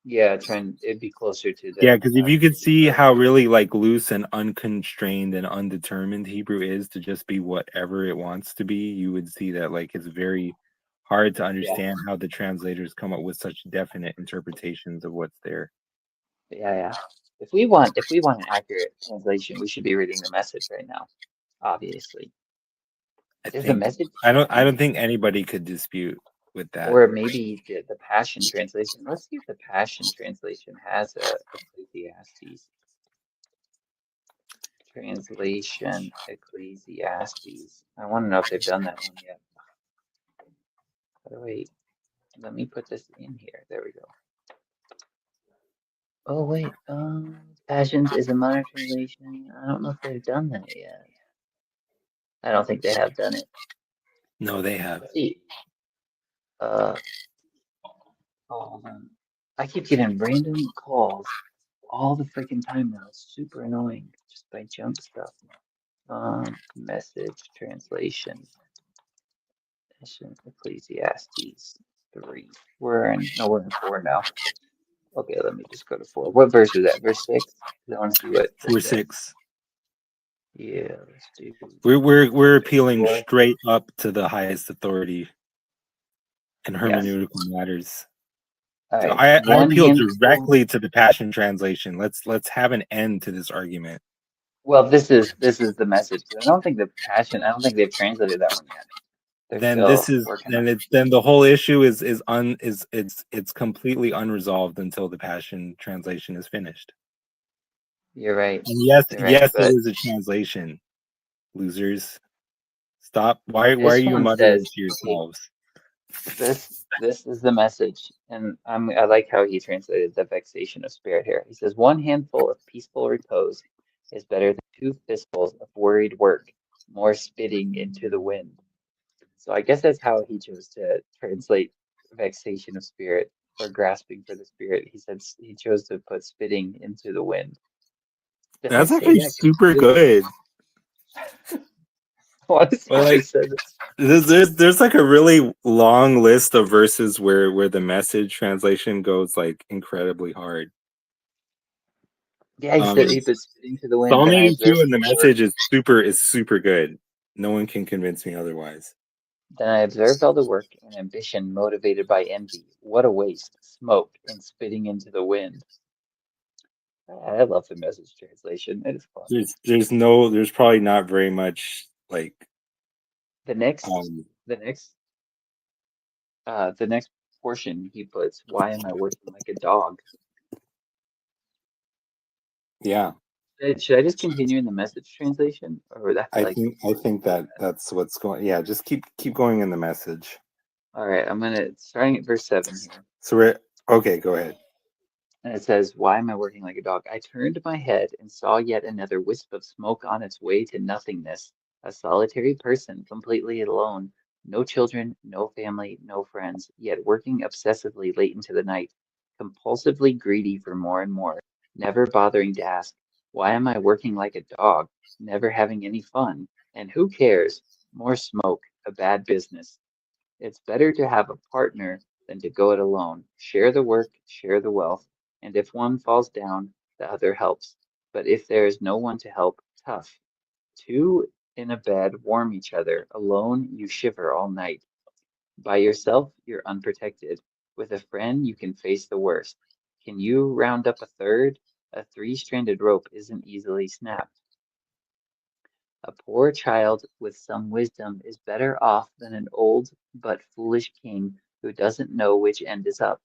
yeah, trying it'd be closer to Yeah, the because if you could actual see how poetry. really like loose and unconstrained and undetermined Hebrew is to just be whatever it wants to be, you would see that like it's very hard to Yeah, understand how the translators come up with such definite interpretations of what's there. yeah. If we want an accurate translation, we should be reading the message right now, obviously. I Is the think message I don't maybe, think anybody could dispute with that. or maybe the Passion Translation? Let's see if the Passion Translation has a Ecclesiastes translation. Ecclesiastes. I want to know if they've done that one yet. Oh, wait, let me put this in here. There we go. Oh wait, Passions is a modern translation. I don't know if they've done that yet. I don't think they have done it. No, they have. Let's see. Uh, oh, hold on. I keep getting random calls all the freaking time now. It's super annoying just by junk stuff. Message translation. Ecclesiastes 3. We're in 4 now. Okay, let me just go to 4. What verse is that? Verse 6? 'Cause I want to see what this says. 4-6. Yeah, let's do We're verse appealing 4. straight up to the highest authority in Yes. hermeneutical matters. All So right. I One appeal handful. directly to the Passion Translation. Let's have an end to this argument. Well, this is the message. 'Cause I don't think they've translated that one yet. They're Then this still is working on then it. it's then the whole issue is it's completely unresolved until the Passion Translation is finished. You're right. And yes, You're right. yes, it But is a translation. Losers, stop! Why are this you one muttering says, to okay, yourselves? this is the message, and I like how he translated the vexation of spirit here. He says, one handful of peaceful repose is better than two fistfuls of worried work, more spitting into the wind. So I guess that's how he chose to translate vexation of spirit or grasping for the spirit. He said he chose to put spitting into the wind. Did I That's say actually that super correctly? good. I want to see But if it like, says it. there's like a really long list of verses where the Message translation goes like incredibly hard. Yeah, he Um, said he put spitting to the wind. Psalm Then I 82 observed in the all the work. Message is super good. No one can convince me otherwise. Then I observed all the work and ambition motivated by envy. What a waste, smoke, and spitting into the wind. I love the message translation. It is fun. There's probably not very much like The next, um the next, the next portion he puts, why am I working like a dog? yeah. Should I just continue in the message translation? Or I feel like, I think that that's what's going. Yeah, just keep going in the Message. all right, starting at verse 7 here. So we're okay. Go ahead. And it says, why am I working like a dog? I turned my head and saw yet another wisp of smoke on its way to nothingness. A solitary person, completely alone. No children, no family, no friends, yet working obsessively late into the night. Compulsively greedy for more and more. Never bothering to ask, why am I working like a dog? Never having any fun. And who cares? More smoke, a bad business. It's better to have a partner than to go it alone. Share the work, share the wealth, and if one falls down, the other helps. But if there is no one to help, tough. Two in a bed warm each other. Alone, you shiver all night. By yourself, you're unprotected. With a friend, you can face the worst. Can you round up a third? A three-stranded rope isn't easily snapped. A poor child with some wisdom is better off than an old but foolish king who doesn't know which end is up.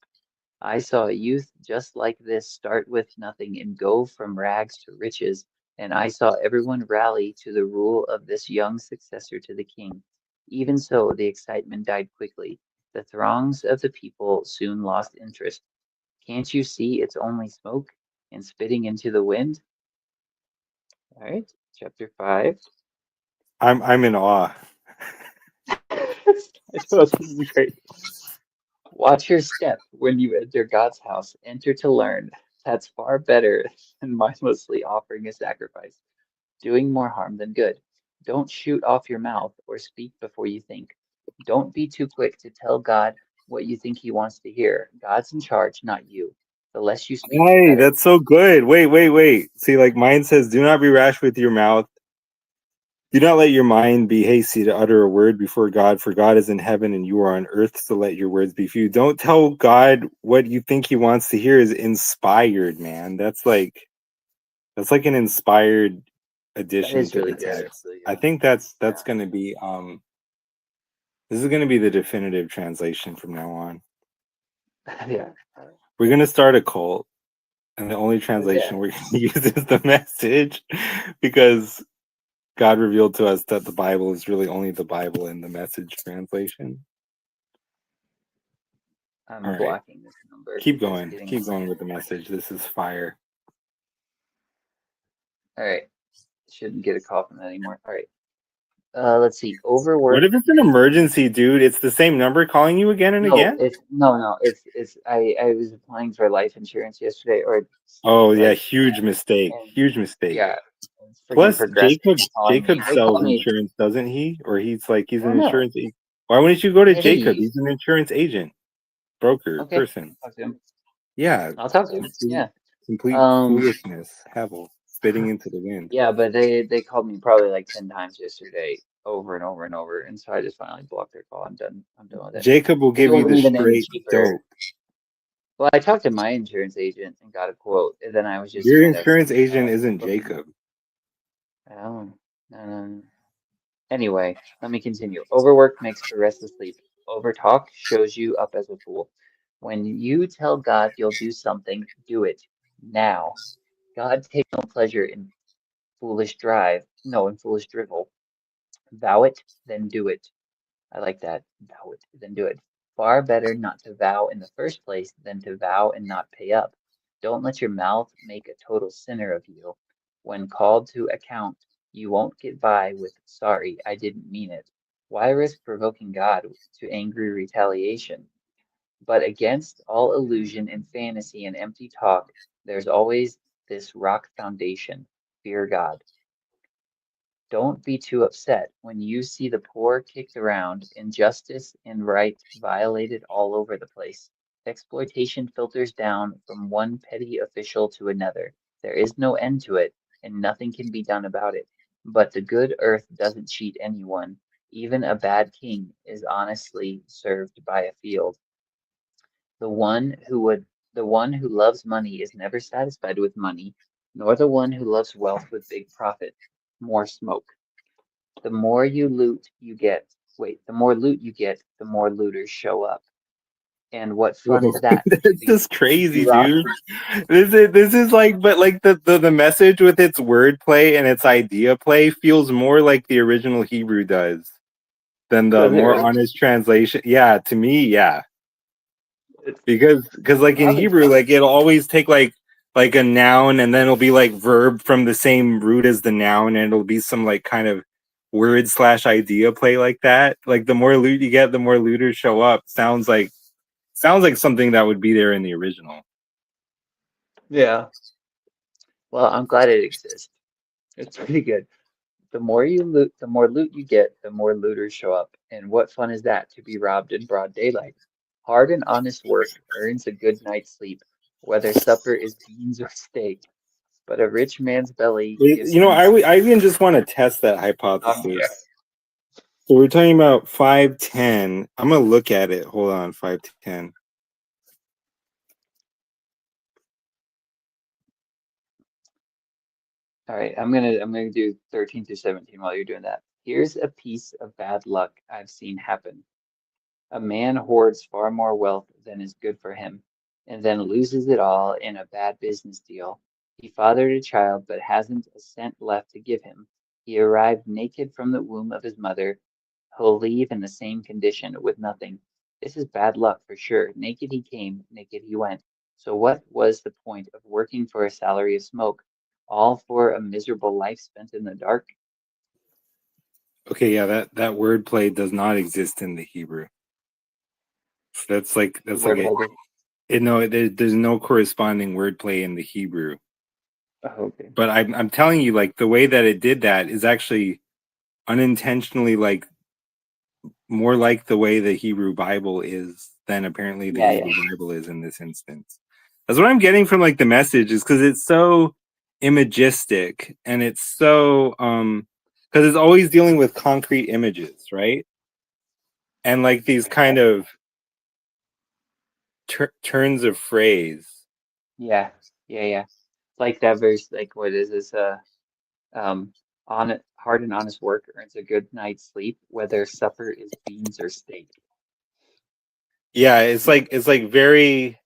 I saw a youth just like this start with nothing and go from rags to riches, and I saw everyone rally to the rule of this young successor to the king. Even so, the excitement died quickly. The throngs of the people soon lost interest. Can't you see it's only smoke and spitting into the wind? All right, chapter 5. I'm in awe. I thought this is great. Watch your step when you enter God's house. Enter to learn. That's far better than mindlessly offering a sacrifice, doing more harm than good. Don't shoot off your mouth or speak before you think. Don't be too quick to tell God what you think he wants to hear. God's in charge, not you. The less you speak, the Hey, better. that's so good. Wait. See, like mine says, do not be rash with your mouth. Do not let your mind be hasty to utter a word before God, for God is in heaven and you are on earth, so let your words be few. Don't tell God what you think he wants to hear is inspired, man. That's like an inspired That addition is to really the good. text. That's really I good. think that's Yeah. gonna be this is gonna be the definitive translation from now on. Yeah. We're gonna start a cult, and the only Yeah. translation we're gonna use is the message because God revealed to us that the Bible is really only the Bible in the message translation. All I'm right. blocking this number. Keep It's going. getting Keep going annoying. with the message. This is fire. All right. Shouldn't get a call from that anymore. All right. Let's see. What Overwork if it's an makes emergency, dude? It's the same number calling you again and no, again? no. It's I was applying for life insurance yesterday, or Oh yeah, like, huge mistake. and Huge mistake. yeah, freaking Plus progressive calling Jacob me. They sells called me. insurance, doesn't he? Or I he's an don't know. insurance agent. Why wouldn't you go to Maybe Jacob? he. He's an insurance agent, broker, Okay, person. talk to him. Yeah. I'll talk to him. Complete, Yeah. complete Um. foolishness. Hevel. Spitting into the wind. Yeah, but they called me probably like 10 times yesterday, over and over and over, and so I just finally blocked their call. I'm done. I'm done with it. Jacob will They give you offered the me the name straight cheaper. dope. Well, I talked to my insurance agent and got a quote, and then I was just Your kind of insurance agent uh, isn't looking. Jacob. Oh, anyway, let me continue. Overwork makes for restless sleep. Overtalk shows you up as a fool. When you tell God you'll do something, do it now. God takes no pleasure in foolish drive, no, in foolish drivel. Vow it, then do it. I like that. Vow it, then do it. Far better not to vow in the first place than to vow and not pay up. Don't let your mouth make a total sinner of you. When called to account, you won't get by with sorry, I didn't mean it. Why risk provoking God to angry retaliation? But against all illusion and fantasy and empty talk, there's always this rock foundation, fear God. Don't be too upset when you see the poor kicked around, injustice and right violated all over the place. Exploitation filters down from one petty official to another. There is no end to it, and nothing can be done about it. But the good earth doesn't cheat anyone. Even a bad king is honestly served by a field. The one who would the one who loves money is never satisfied with money, nor the one who loves wealth with big profit. More smoke. The more you loot you get, the more loot you get, the more looters show up. And what fun Whoa, is that that's just to be crazy, robbed? dude. This is like, but like the message with its wordplay and its idea play feels more like the original Hebrew does than the Does it more really? honest translation. Yeah, to me, yeah, It's, because like in probably Hebrew, fun. like it'll always take like a noun and then it'll be like verb from the same root as the noun, and it'll be some like kind of word slash idea play like that. Like the more loot you get, the more looters show up. Sounds like something that would be there in the original. Yeah. Well, I'm glad it exists. It's pretty good. The more you loot, the more loot you get, the more looters show up. And what fun is that to be robbed in broad daylight? Hard and honest work earns a good night's sleep, whether supper is beans or steak. But a rich man's belly gives You know, him I even just want to test that hypothesis. insomnia. So we're talking about 510. I'm gonna look at it. Hold on, 510. All right, I'm gonna do 13 through 17 while you're doing that. Here's a piece of bad luck I've seen happen. A man hoards far more wealth than is good for him. and then loses it all in a bad business deal. He fathered a child but hasn't a cent left to give him. He arrived naked from the womb of his mother. He'll leave in the same condition with nothing. This is bad luck for sure. Naked he came, naked he went. So what was the point of working for a salary of smoke? All for a miserable life spent in the dark? Okay, yeah, that word play does not exist in the Hebrew. So that's like Word play. there's no corresponding wordplay in the Hebrew. Oh, okay. But I'm telling you, like the way that it did that is actually unintentionally like more like the way the Hebrew Bible is than apparently the Yeah, yeah. Hebrew Bible is in this instance. That's what I'm getting from like the message is because it's so imagistic and it's so because it's always dealing with concrete images, right? And like these kind of turns of phrase. Yeah, yeah, yeah. Like that verse, like what is this? Um, on it, hard and honest work earns a good night's sleep, whether supper is beans or steak. Yeah, it's like very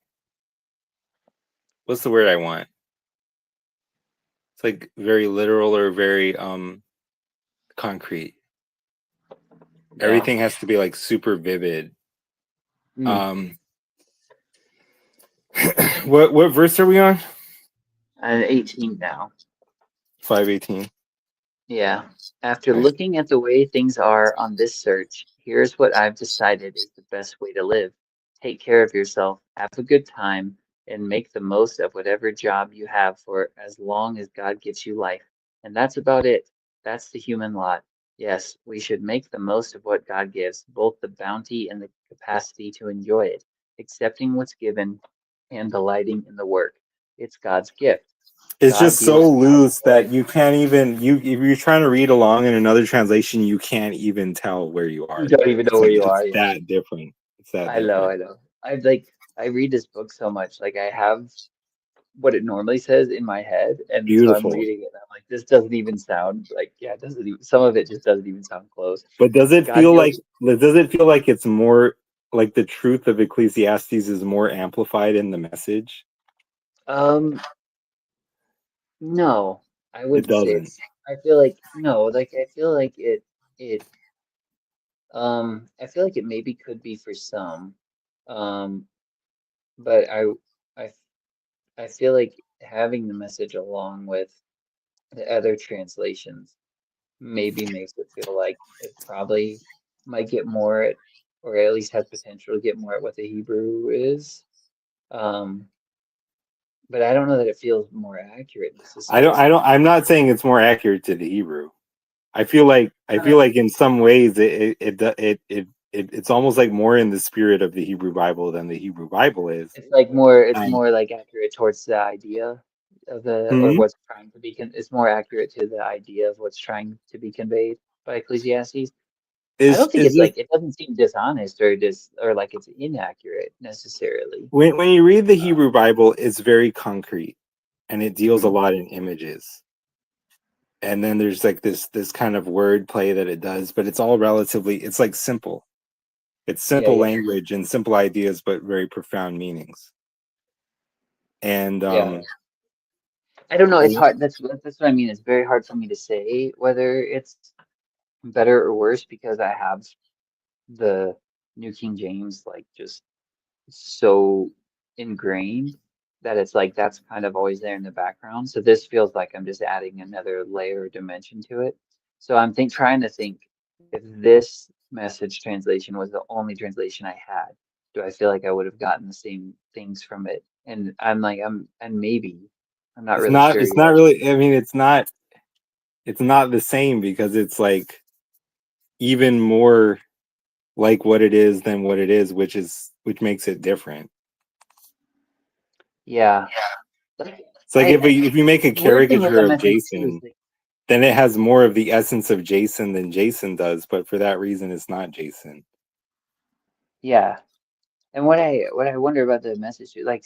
what's the word I want? It's like very literal or very concrete. Yeah. Everything has to be like super vivid. Mm. Um what verse are we on? And 18 now. 518. Yeah. After Nice. looking at the way things are on this search, here's what I've decided is the best way to live. Take care of yourself, have a good time, and make the most of whatever job you have for as long as God gives you life. And that's about it. That's the human lot. Yes, we should make the most of what God gives, both the bounty and the capacity to enjoy it, accepting what's given and delighting in the work. It's God's gift. It's God just so deals out loose for that it. you can't even you if you're trying to read along in another translation, you can't even tell where you You are. don't even know It's where like you it's are. Yeah. that different. It's that I know, different. I know. I read this book so much. Like I have what it normally says in my head, and so I'm Beautiful. reading it and I'm like, this doesn't even sound like yeah, it doesn't even some of it just doesn't even sound close. But God deals does it feel like it's more like the truth of Ecclesiastes is more amplified in the message? no, I It wouldn't say doesn't. it's I feel like no, like I feel like it I feel like it maybe could be for some. Um but I I feel like having the message along with the other translations maybe makes it feel like it probably might get more at, or at least has potential to get more at what the Hebrew is. Um, but I don't know that it feels more accurate necessarily. I'm not saying it's more accurate to the Hebrew. I feel Um, like in some ways it's almost like more in the spirit of the Hebrew Bible than the Hebrew Bible is. it's Um, more like accurate towards the idea of the, or hmm? what's trying to be, it's more accurate to the idea of what's trying to be conveyed by Ecclesiastes. I don't think Is it's just like, it doesn't seem dishonest or or like it's inaccurate necessarily. when you read the Uh, Hebrew Bible, it's very concrete and it deals a mhm. lot in images. And then there's like this kind of word play that it does, but it's all relatively it's like simple. It's Yeah, simple yeah, language and simple ideas, but very profound meanings. And yeah. I don't know. a It's lot- hard. That's what I mean. It's very hard for me to say whether it's better or worse because I have the New King James like just so ingrained that it's like that's kind of always there in the background. So this feels like I'm just adding another layer or dimension to it. So trying to think if this message translation was the only translation I had, do I feel like I would have gotten the same things from it? And and maybe I'm not really sure it's not yet. really I mean it's not the same because it's like even more like what it is than what it is, which makes it different. Yeah. Like It's like if you make a the weird thing with the caricature of message too is Jason, like then it has more of the essence of Jason than Jason does, but for that reason it's not Jason. yeah. And what I wonder about the message too, like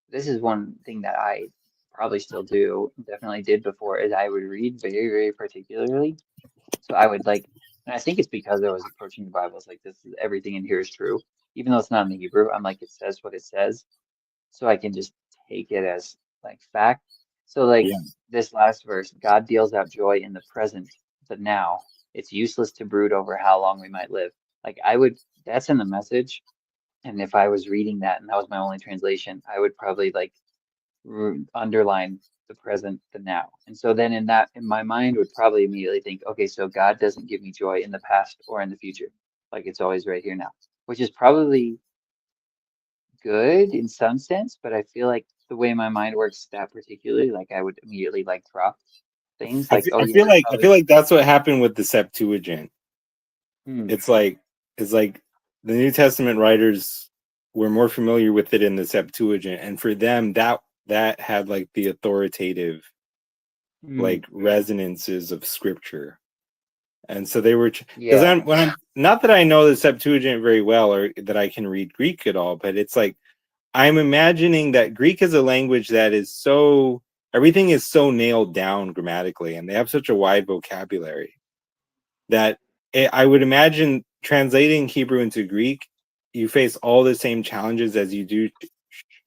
this is one thing that I probably still do, definitely did before, is I would read very, very particularly. So I would like, and I think it's because I was approaching the Bible, it's like this is everything in here is true. Even though it's not in the Hebrew, I'm like it says what it says. so I can just take it as like fact. So like Yeah. this last verse, God deals out joy in the present, the now. It's useless to brood over how long we might live. Like that's in the Message. And if I was reading that and that was my only translation, I would probably like underline the present, the now. And so then in my mind would probably immediately think, okay, so God doesn't give me joy in the past or in the future. Like it's always right here now, which is probably good in some sense, but I feel like the way my mind works that particularly, like I would immediately like drop things like, oh I yeah, feel it's like probably that's what happened with the Septuagint. hmm, It's like the New Testament writers were more familiar with it in the Septuagint, and for them that had like the authoritative hmm, like resonances of scripture. And so they were because yeah, I'm not that I know the Septuagint very well or that I can read Greek at all, but it's like I'm imagining that Greek is a language that is so everything is so nailed down grammatically, and they have such a wide vocabulary that I would imagine translating Hebrew into Greek, you face all the same challenges as you do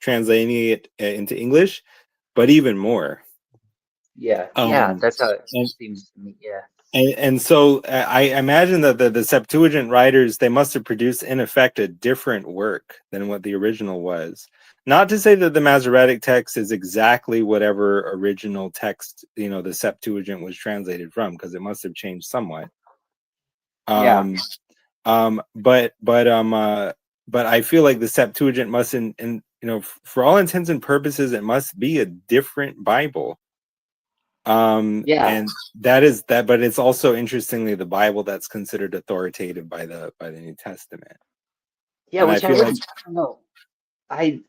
translating it into English, but even more. yeah, Um, that's how it and seems to me. Yeah. and so I imagine that the Septuagint writers, they must have produced in effect a different work than what the original was. Not to say that the Masoretic text is exactly whatever original text the Septuagint was translated from, because it must have changed somewhat. Yeah. Um, but I feel like the Septuagint must, in for all intents and purposes, it must be a different Bible. Yeah. And that is that, but it's also interestingly the Bible that's considered authoritative by the New Testament. Yeah, And I which I feel like, wouldn't, I don't know.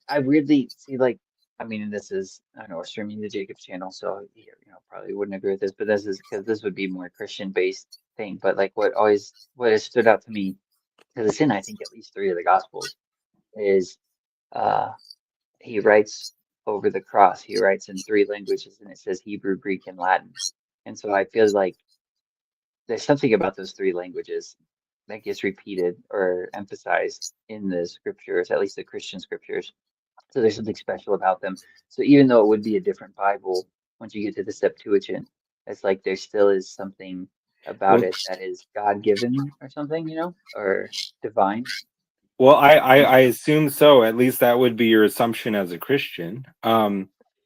I weirdly see like I mean and this is I don't know we're streaming the Jacob channel so probably wouldn't agree with this but this is because this would be more Christian based thing but like what has stood out to me because it's in I think at least three of the Gospels is uh he writes over the cross he writes in three languages and it says Hebrew, Greek, and Latin, and so I feel like there's something about those three languages that gets repeated or emphasized in the scriptures, at least the Christian scriptures, so there's something special about them. So even though it would be a different Bible, once you get to the Septuagint, it's like there still is something about well, it that is God given or something, or divine. I assume so. At least that would be your assumption as a Christian.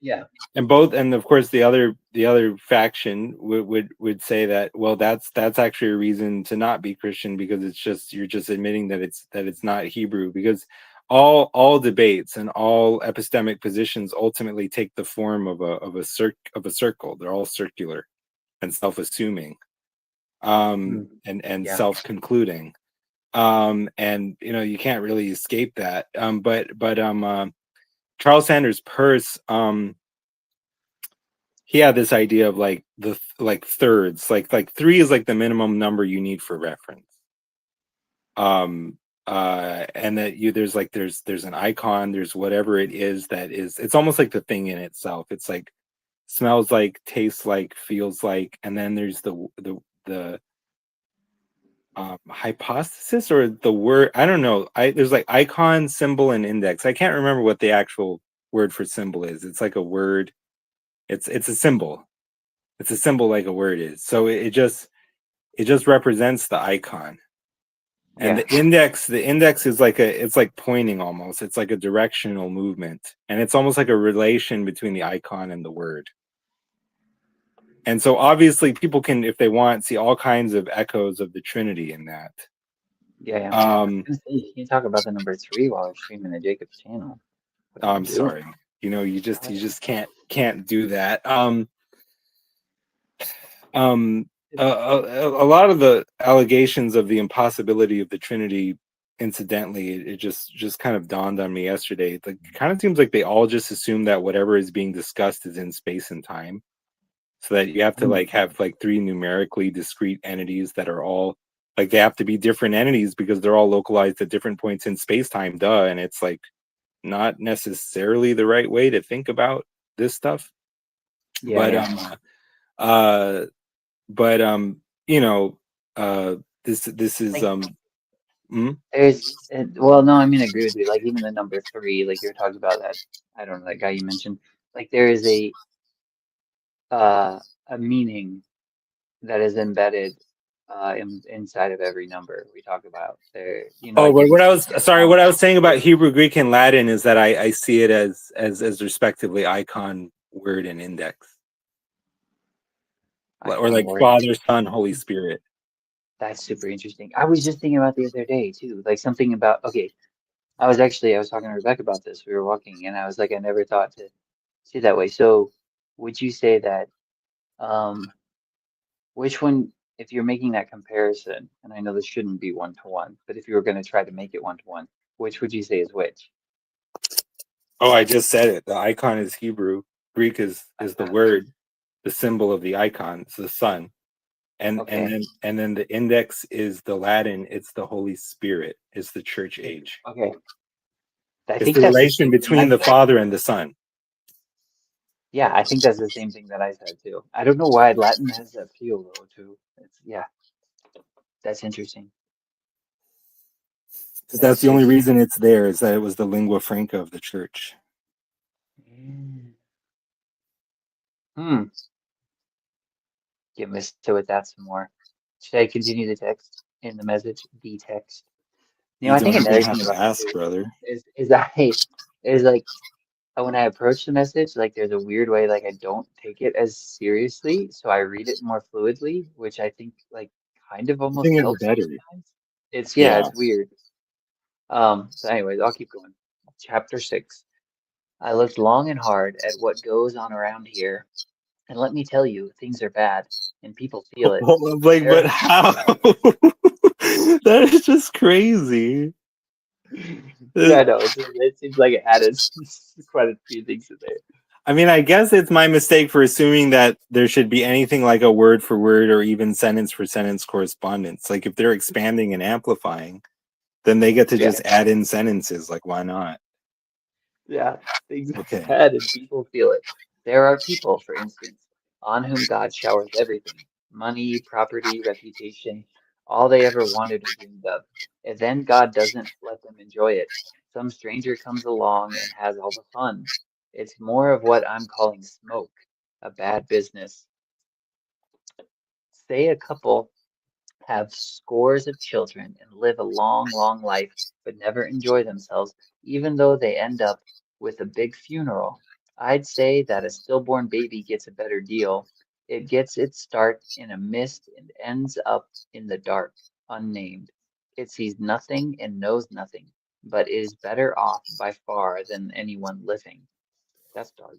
Yeah. And of course the other faction would say that, well, that's actually a reason to not be Christian, because you're just admitting that it's not Hebrew, because all debates and all epistemic positions ultimately take the form of a circle. They're all circular and self-assuming, Mm. and Yeah. self-concluding, and you can't really escape that. But Charles Sanders Peirce, he had this idea of like like thirds, like three is like the minimum number you need for reference. And that there's an icon, there's whatever it is that is, it's almost like the thing in itself. It's like smells like, tastes like, feels like, and then there's the hypothesis, or the word, I don't know. There's like icon, symbol, and index. I can't remember what the actual word for symbol is. It's like a word. It's a symbol. It's a symbol like a word is. So it just represents the icon. And Yeah. the index is like it's like pointing almost. It's like a directional movement. And it's almost like a relation between the icon and the word. And so obviously people can, if they want, see all kinds of echoes of the Trinity in that. Yeah. Yeah. Um, I was gonna say, you can talk about the number three while we're streaming the Jacob's channel. Go ahead I'm and do it. sorry. You Go just you ahead. just can't do that. Um, a lot of the allegations of the impossibility of the Trinity, incidentally, it just kind of dawned on me yesterday. Like, it kind of seems like they all just assume that whatever is being discussed is in space and time, so that you have to Mm. like have like three numerically discrete entities that are all like, they have to be different entities because they're all localized at different points in space time. Duh, and it's like not necessarily the right way to think about this stuff. Yeah. But Yeah. uh but you know, uh this is Like Mm? Well, no, I'm gonna agree with you. Like even the number three, like you're talking about that, I don't know, that guy you mentioned. Like there is uh a meaning that is embedded inside of every number we talk about. There, Oh, like but if what you I take was that sorry, one, what I was saying about yeah, Hebrew, Greek, and Latin is that I see it as respectively icon, word, and index, or icon like word. Father, Son, Holy Spirit. That's super interesting. I was just thinking about the other day too, like something about, okay, I was talking to Rebecca about this. We were walking and I was like, I never thought to see it that way. So would you say that um which one, if you're making that comparison, and I know this shouldn't be one to one, but if you were going to try to make it one to one, which would you say is which? Oh, I just said it. The icon is Hebrew. Greek is the Icon. word, the symbol of the icon. It's the sun. Okay. And then the index is the Latin. It's the Holy Spirit. It's the church age. Okay. I It's think the that's the relation same thing I between the said. Father and the Son. Yeah, I think that's the same thing that I said too. I don't know why Latin has that appeal though too. Yeah, that's interesting. Because That's that's the so only strange. reason it's there, is that it was the lingua franca of the church. Mm. Hmm. Get messed with that some more. Should I continue the text in the message? The text. You I don't think even another have thing to about that ask, too brother. is is like when I approach the message, like there's a weird way, like I don't take it as seriously, so I read it more fluidly, which I think like kind of I almost think it's helps better. sometimes. Yeah. It's weird. So anyways, I'll keep going. Chapter 6. I looked long and hard at what goes on around here, and let me tell you, things are bad, and people feel it. Like, but There, how? That is just crazy. yeah, I know. It seems like it added quite a few things in there. I mean, I guess it's my mistake for assuming that there should be anything like a word for word or even sentence for sentence correspondence. Like, if they're expanding and amplifying, then they get to Yeah. just add in sentences. Like, why not? Yeah, things are Okay. bad and people feel it. There are people, for instance, on whom God showers everything, money, property, reputation, all they ever wanted or dreamed of. And then God doesn't let them enjoy it. Some stranger comes along and has all the fun. It's more of what I'm calling smoke, a bad business. Say a couple have scores of children and live a long, long life, but never enjoy themselves, even though they end up with a big funeral. I'd say that a stillborn baby gets a better deal. It gets its start in a mist and ends up in the dark, unnamed. It sees nothing and knows nothing, but it is better off by far than anyone living. That's dark.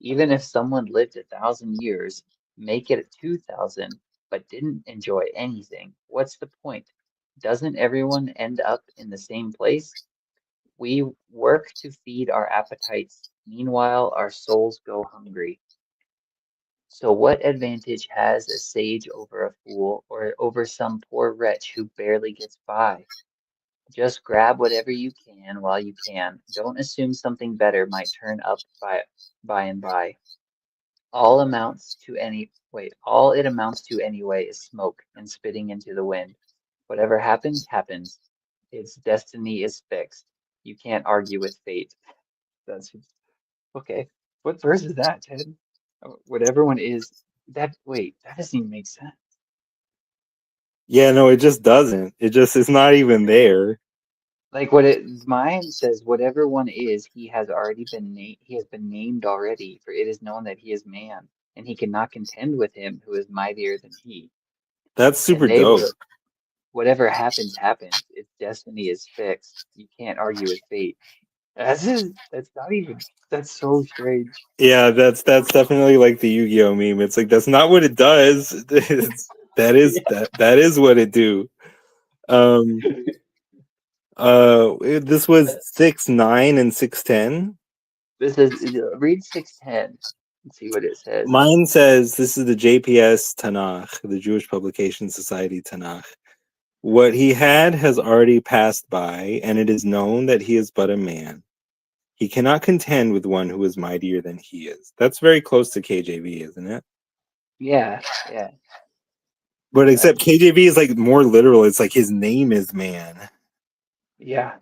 Even if someone lived 1,000 years, make it 2,000, but didn't enjoy anything, what's the point? Doesn't everyone end up in the same place? We work to feed our appetites. Meanwhile, our souls go hungry. So what advantage has a sage over a fool or over some poor wretch who barely gets by? Just grab whatever you can while you can. Don't assume something better might turn up by and by. All it amounts to anyway is smoke and spitting into the wind. Whatever happens, happens. Its destiny is fixed. You can't argue with fate. That's okay. What verse is that, Ted? Whatever one is that doesn't even make sense. Yeah, no, it just doesn't. It just is not even there. Like what it mine says, whatever one is, he has been named already, for it is known that he is man, and he cannot contend with him who is mightier than he. That's And super they dope. will whatever happens, happens. Its destiny is fixed. You can't argue with fate. That's not even, that's so strange. Yeah, that's definitely like the Yu-Gi-Oh meme. It's like that's not what it does. Yeah. That is what it do. Um this was 6-9 and 6-10. This is, read 610 and see what it says. Mine says this is the JPS Tanakh, the Jewish Publication Society Tanakh. What he had has already passed by, and it is known that he is but a man. He cannot contend with one who is mightier than he is. That's very close to KJV, isn't it? Yeah, yeah. But except KJV is like more literal. It's like his name is man. Yeah.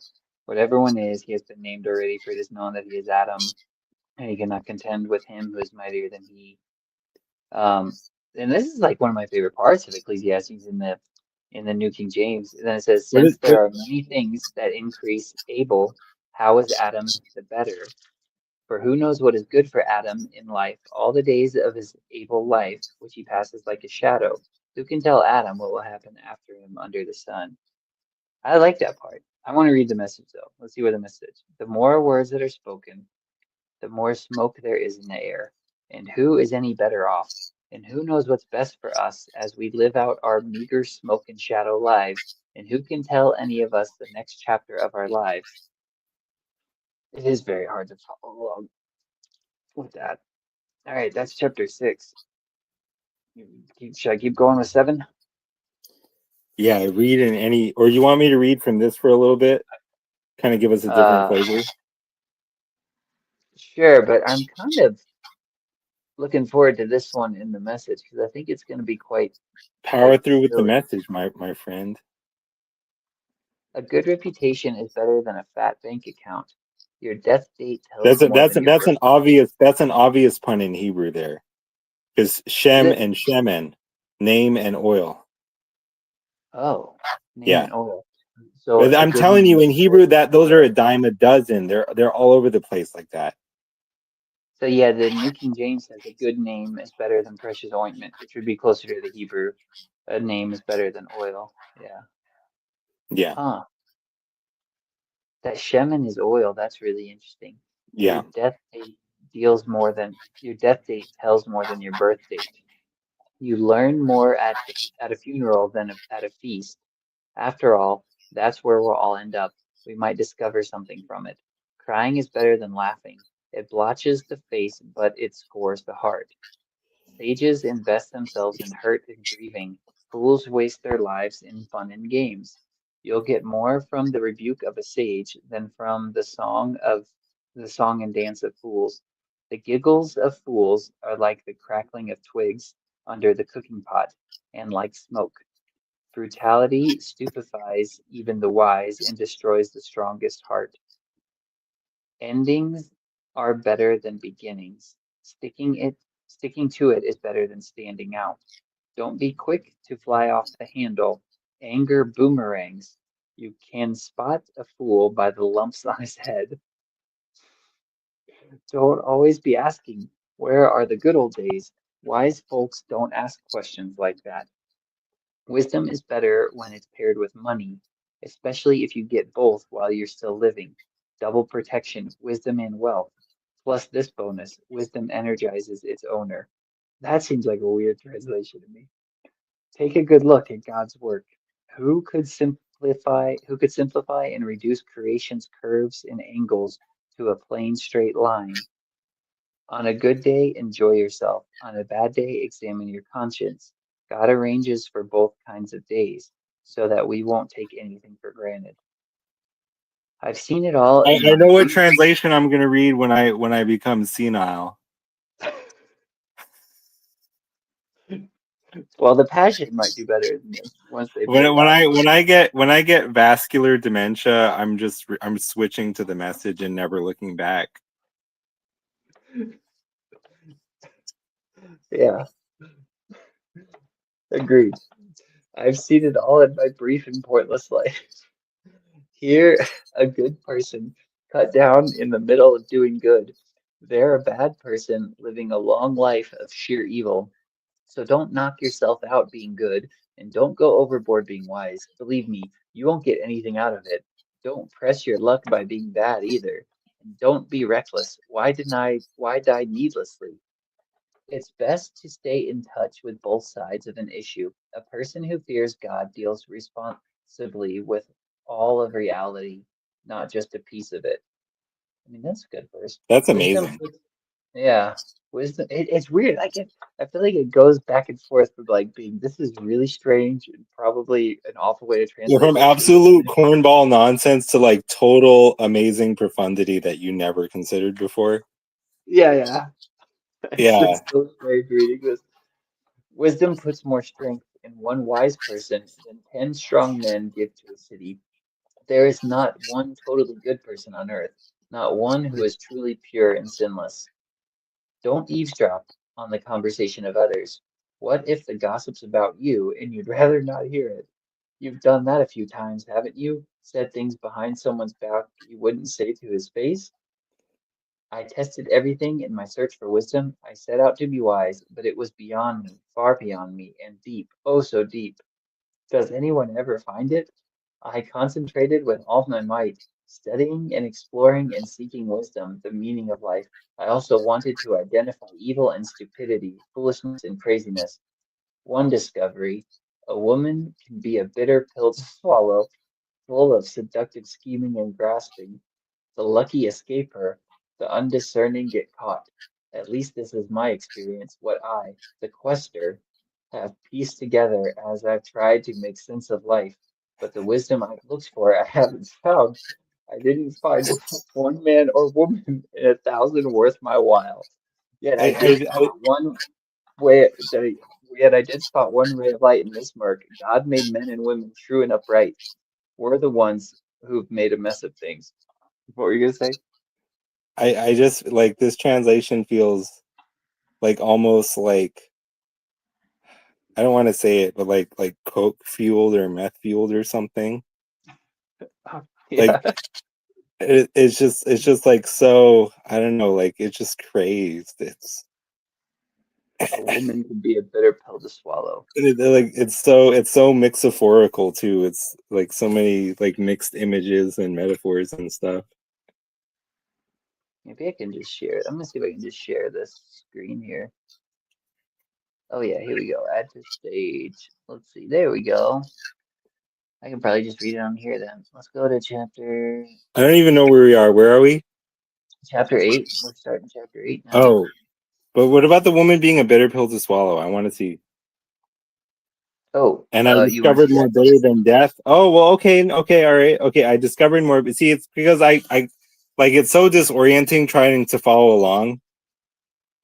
Whatever one is, he has been named already, for it is known that he is Adam, and he cannot contend with him who is mightier than he. And this is like one of my favorite parts of Ecclesiastes in the New King James. And then it says, What since is there are many things that increase Abel, how is Adam the better? For who knows what is good for Adam in life, all the days of his able life, which he passes like a shadow. Who can tell Adam what will happen after him under the sun? I like that part. I want to read the message though. Let's see what the message. The more words that are spoken, the more smoke there is in the air. And who is any better off? And who knows what's best for us as we live out our meager smoke and shadow lives? And who can tell any of us the next chapter of our lives? It is very hard to follow along with that. All right, that's chapter 6. Should I keep going with 7? Yeah, read in any, or you want me to read from this for a little bit? Kind of give us a different flavor. Sure, but I'm kind of looking forward to this one in the message because I think it's going to be quite Power through with the silly. message, my friend. A good reputation is better than a fat bank account. Your death date tells more than your birth date. That's an obvious pun in Hebrew there, because Is Shem it? and Shemen, name and oil. Oh, name Yeah, and oil. So but a I'm good telling name you, is in better Hebrew, than that those are oil. a dime a dozen. They're all over the place like that. So yeah, the New King James says a good name is better than precious ointment, which would be closer to the Hebrew. A name is better than oil. Yeah. Yeah, Huh. That Shemin is oil. That's really interesting. yeah. Your death date tells more than your birth date. You learn more at a funeral than at a feast. After all, that's where we'll all end up. We might discover something from it. Crying is better than laughing. It blotches the face, but it scores the heart. Sages invest themselves in hurt and grieving. Fools waste their lives in fun and games. You'll get more from the rebuke of a sage than from the song and dance of fools. The giggles of fools are like the crackling of twigs under the cooking pot, and like smoke. Brutality stupefies even the wise and destroys the strongest heart. Endings are better than beginnings. Sticking to it is better than standing out. Don't be quick to fly off the handle. Anger boomerangs. You can spot a fool by the lumps on his head. Don't always be asking, where are the good old days? Wise folks don't ask questions like that. Wisdom is better when it's paired with money, especially if you get both while you're still living. Double protection, wisdom and wealth. Plus this bonus, wisdom energizes its owner. That seems like a weird translation to me. Take a good look at God's work. Who could simplify and reduce creation's curves and angles to a plain straight line? On a good day, enjoy yourself. On a bad day, examine your conscience. God arranges for both kinds of days so that we won't take anything for granted. I've seen it all I in my know what brief. translation I'm gonna read when I become senile. Well, the Passion might do better than this once they put it When out. I get vascular dementia, I'm switching to the message and never looking back. Yeah, agreed. I've seen it all in my brief and pointless life. Here, a good person cut down in the middle of doing good. There, a bad person living a long life of sheer evil. So don't knock yourself out being good, and don't go overboard being wise. Believe me, you won't get anything out of it. Don't press your luck by being bad either. And don't be reckless. Why die needlessly? It's best to stay in touch with both sides of an issue. A person who fears God deals responsibly with all of reality, not just a piece of it. I mean, that's a good verse. That's Wisdom amazing. puts, yeah, wisdom. It's weird. I feel like it goes back and forth from like being this is really strange and probably an awful way to translate From this week. absolute cornball nonsense to like total amazing profundity that you never considered before. Yeah, yeah. It's Yeah. just so strange reading this. Wisdom puts more strength and one wise person than 10 strong men give to a city. There is not one totally good person on earth, not one who is truly pure and sinless. Don't eavesdrop on the conversation of others. What if the gossip's about you and you'd rather not hear it? You've done that a few times, haven't you? Said things behind someone's back you wouldn't say to his face? I tested everything in my search for wisdom. I set out to be wise, but it was beyond me, far beyond me, and deep, oh so deep. Does anyone ever find it? I concentrated with all my might, studying and exploring and seeking wisdom, the meaning of life. I also wanted to identify evil and stupidity, foolishness and craziness. One discovery: a woman can be a bitter pill to swallow, full of seductive scheming and grasping. The lucky escape her, the undiscerning get caught. At least this is my experience, what I, the quester, have pieced together as I've tried to make sense of life. But the wisdom I've looked for, I haven't found. I didn't find one man or woman in 1,000 worth my while. Yet I did spot one way. Yet I did spot one ray of light in this murk. God made men and women true and upright. We're the ones who've made a mess of things. What were you gonna say? I just like this translation feels like almost like I don't want to say it, but like coke fueled or meth fueled or something. Yeah. Like it's just like so I don't know, like it's just crazed. It's A woman can be a bitter pill to swallow. like it's so mixaphorical too. It's like so many like mixed images and metaphors and stuff. Maybe I can just share it. I'm gonna see if I can just share this screen here. Oh yeah, here we go. Add to stage. Let's see. There we go. I can probably just read it on here then. Let's go to I don't even know where we are. Where are we? chapter 8. We're starting chapter 8 now. Oh, but what about the woman being a bitter pill to swallow? I want to see. Oh, And I you want to discovered see more that? bitter than death. Oh well, okay, all right, okay. I discovered more, but see, it's because I like it's so disorienting trying to follow along.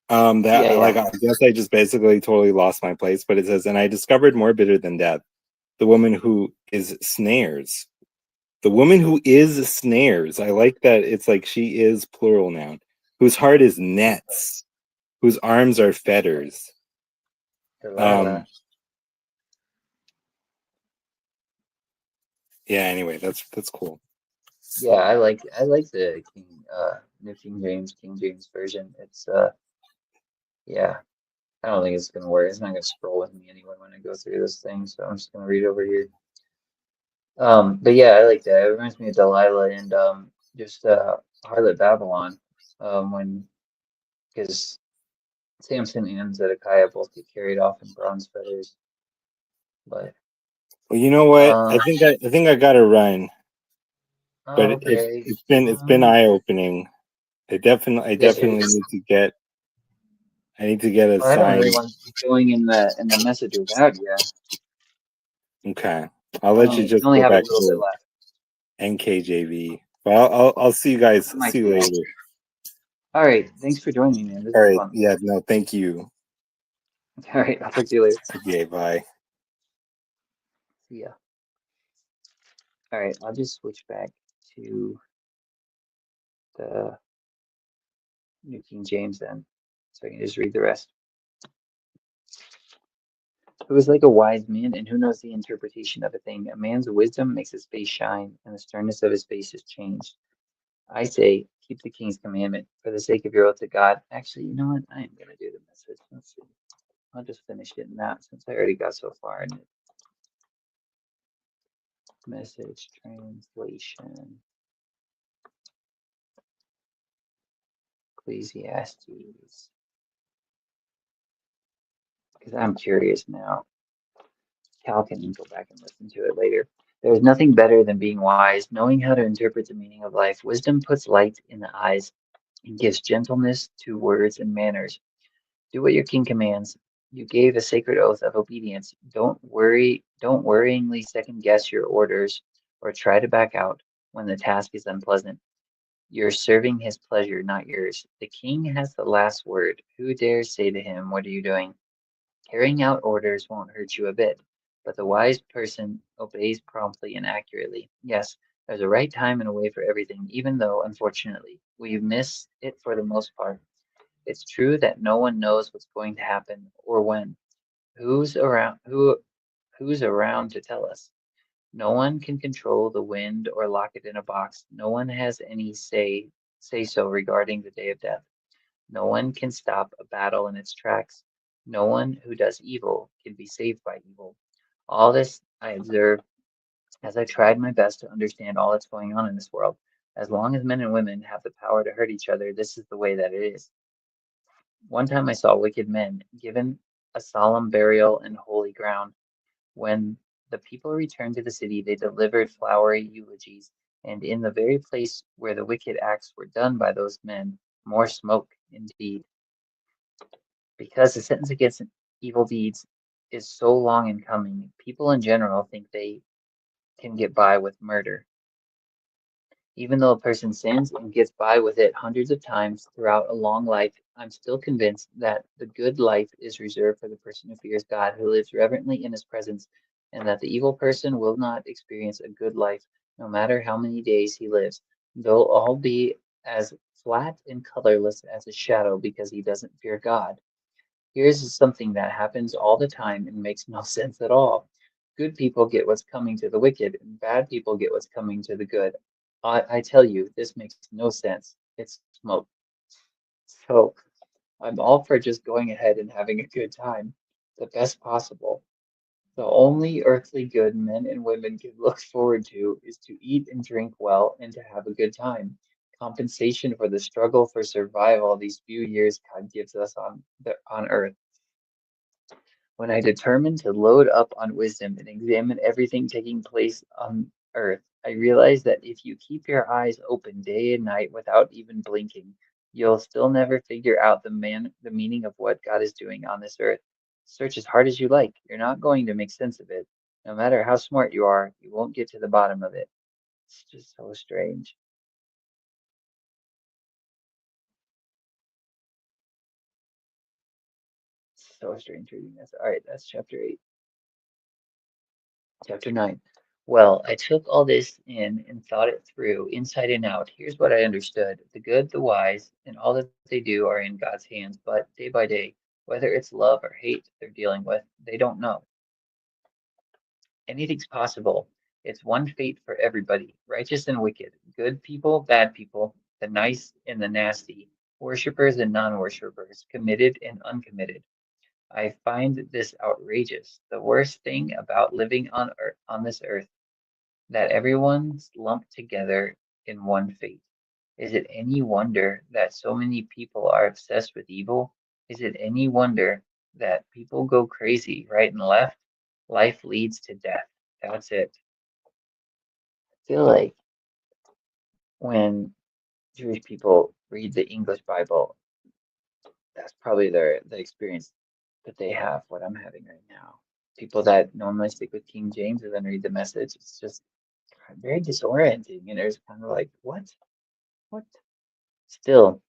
Yeah, That yeah. like I guess I just basically totally lost my place. But it says, and I discovered more bitter than death, the woman who is snares. The woman who is snares. I like that it's like she is plural noun. Whose heart is nets, whose arms are fetters. Um, Delilah. yeah. Anyway, that's cool. Yeah, I like the New King James version. It's yeah. I don't think it's gonna work. It's not gonna scroll with me anyway when I go through this thing, so I'm just gonna read over here. But yeah, I like that. It reminds me of Delilah and just Harlot Babylon. When because Samson and Zedekiah both get carried off in bronze fetters. But Well, you know what? um, I think I gotta run, but oh, okay. it's been eye opening. I I guess definitely need to get I need to get a well, I don't sign. really want to keep going in the message without you. Okay, I'll let you I just only go have a back little bit to left. NKJV. Well, I'll see you I guys. might See you do that. later. All right. Thanks for joining me, man. This All was right. fun. Yeah. No. Thank you. All right. I'll talk to you later. Okay. Bye. See ya. All right. I'll just switch back to the New King James then, so I can just read the rest. Who is like a wise man, and who knows the interpretation of a thing? A man's wisdom makes his face shine, and the sternness of his face is changed. I say, keep the king's commandment for the sake of your oath to God. Actually, you know what? I am gonna do the message. Let's see. I'll just finish it in that since I already got so far in it. Message translation. Ecclesiastes. Because I'm curious now. Cal can go back and listen to it later. There is nothing better than being wise, knowing how to interpret the meaning of life. Wisdom puts light in the eyes and gives gentleness to words and manners. Do what your king commands. You gave a sacred oath of obedience. Don't worryingly second guess your orders or try to back out when the task is unpleasant. You're serving his pleasure, not yours. The king has the last word. Who dares say to him, "What are you doing?" Carrying out orders won't hurt you a bit. but the wise person obeys promptly and accurately. Yes, there's a right time and a way for everything, even though, unfortunately, we miss it for the most part. It's true that no one knows what's going to happen or when. Who's around who's around to tell us? No one can control the wind or lock it in a box. No one has any say so regarding the day of death. No one can stop a battle in its tracks. No one who does evil can be saved by evil. All this I observed as I tried my best to understand all that's going on in this world. As long as men and women have the power to hurt each other, this is the way that it is. One time I saw wicked men given a solemn burial in holy ground. When the people returned to the city, they delivered flowery eulogies, and in the very place where the wicked acts were done by those men, more smoke indeed. Because the sentence against evil deeds is so long in coming, people in general think they can get by with murder. Even though a person sins and gets by with it hundreds of times throughout a long life, I'm still convinced that the good life is reserved for the person who fears God, who lives reverently in his presence, and that the evil person will not experience a good life, no matter how many days he lives. They'll all be as flat and colorless as a shadow because he doesn't fear God. Here's something that happens all the time and makes no sense at all. Good people get what's coming to the wicked, and bad people get what's coming to the good. I tell you, this makes no sense. It's smoke. So I'm all for just going ahead and having a good time, the best possible. The only earthly good men and women can look forward to is to eat and drink well and to have a good time. Compensation for the struggle for survival these few years God gives us on earth. When I determined to load up on wisdom and examine everything taking place on earth, I realized that if you keep your eyes open day and night without even blinking, you'll still never figure out the meaning of what God is doing on this earth. Search as hard as you like, you're not going to make sense of it. No matter how smart you are, you won't get to the bottom of it. It's just so strange. So strange reading this. All right, that's chapter 8. Chapter 9. Well, I took all this in and thought it through inside and out. Here's what I understood. The good, the wise, and all that they do are in God's hands, but day by day, whether it's love or hate they're dealing with, they don't know. Anything's possible. It's one fate for everybody, righteous and wicked, good people, bad people, the nice and the nasty, worshippers and non-worshippers, committed and uncommitted. I find this outrageous. The worst thing about living on this earth that everyone's lumped together in one fate. Is it any wonder that so many people are obsessed with evil? Is it any wonder that people go crazy right and left? Life leads to death. That's it. I feel like when Jewish people read the English Bible, that's probably the experience that they have, what I'm having right now. People that normally stick with King James and then read the message, it's just very disorienting. And there's kind of like, what? What? Still,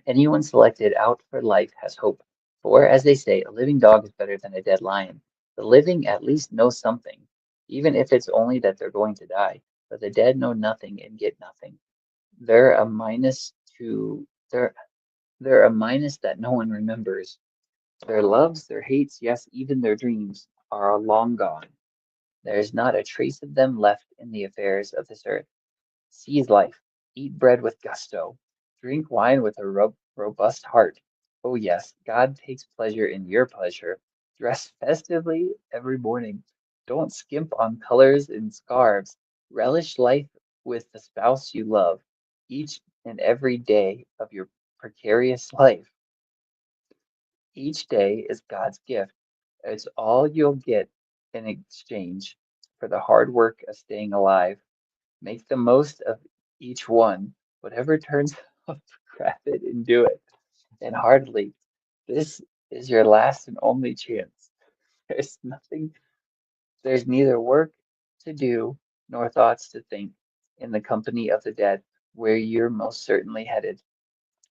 anyone selected out for life has hope. For, as they say, a living dog is better than a dead lion. The living at least know something, even if it's only that they're going to die. But the dead know nothing and get nothing. They're a minus to they're a minus that no one remembers. Their loves, their hates, yes, even their dreams are long gone. There is not a trace of them left in the affairs of this earth. Seize life, eat bread with gusto, drink wine with a robust heart. Oh, yes, God takes pleasure in your pleasure. Dress festively every morning. Don't skimp on colors and scarves. Relish life with the spouse you love, each and every day of your precarious life. Each day is God's gift. It's all you'll get in exchange for the hard work of staying alive. Make the most of each one. Whatever turns up, grab it and do it. And hardly, this is your last and only chance. There's nothing, there's neither work to do nor thoughts to think in the company of the dead, where you're most certainly headed.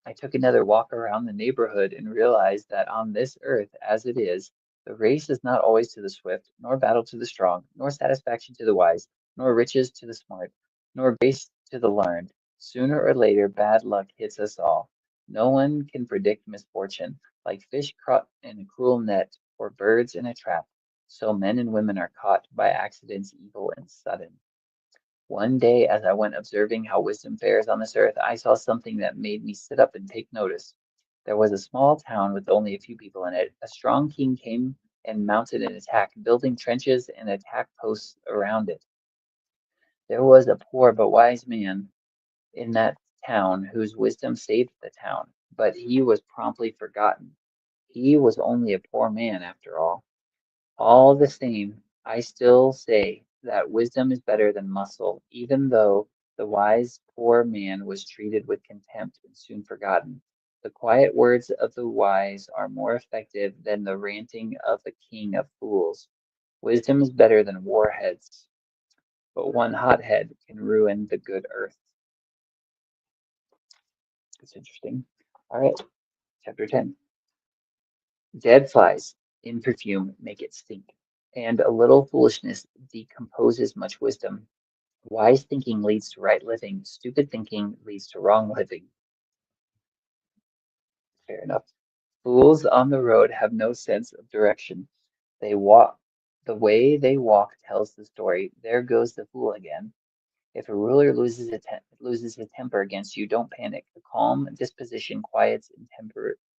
I took another walk around the neighborhood and realized that on this earth, as it is, The race is not always to the swift, nor battle to the strong, nor satisfaction to the wise, nor riches to the smart, nor grace to the learned. Sooner or later, bad luck hits us all. No one can predict misfortune, like fish caught in a cruel net or birds in a trap. So men and women are caught by accidents evil and sudden. One day, as I went observing how wisdom fares on this earth, I saw something that made me sit up and take notice. There was a small town with only a few people in it. A strong king came and mounted an attack, building trenches and attack posts around it. There was a poor but wise man in that town whose wisdom saved the town, but he was promptly forgotten. He was only a poor man after all. All the same, I still say that wisdom is better than muscle, even though the wise poor man was treated with contempt and soon forgotten. The quiet words of the wise are more effective than the ranting of the king of fools. Wisdom is better than warheads, but one hothead can ruin the good earth. That's interesting. All right, chapter 10. Dead flies in perfume make it stink, and a little foolishness decomposes much wisdom. Wise thinking leads to right living. Stupid thinking leads to wrong living. Fair enough. Fools on the road have no sense of direction. They walk. The way they walk tells the story. There goes the fool again. If a ruler loses his temper against you, don't panic. A calm disposition quiets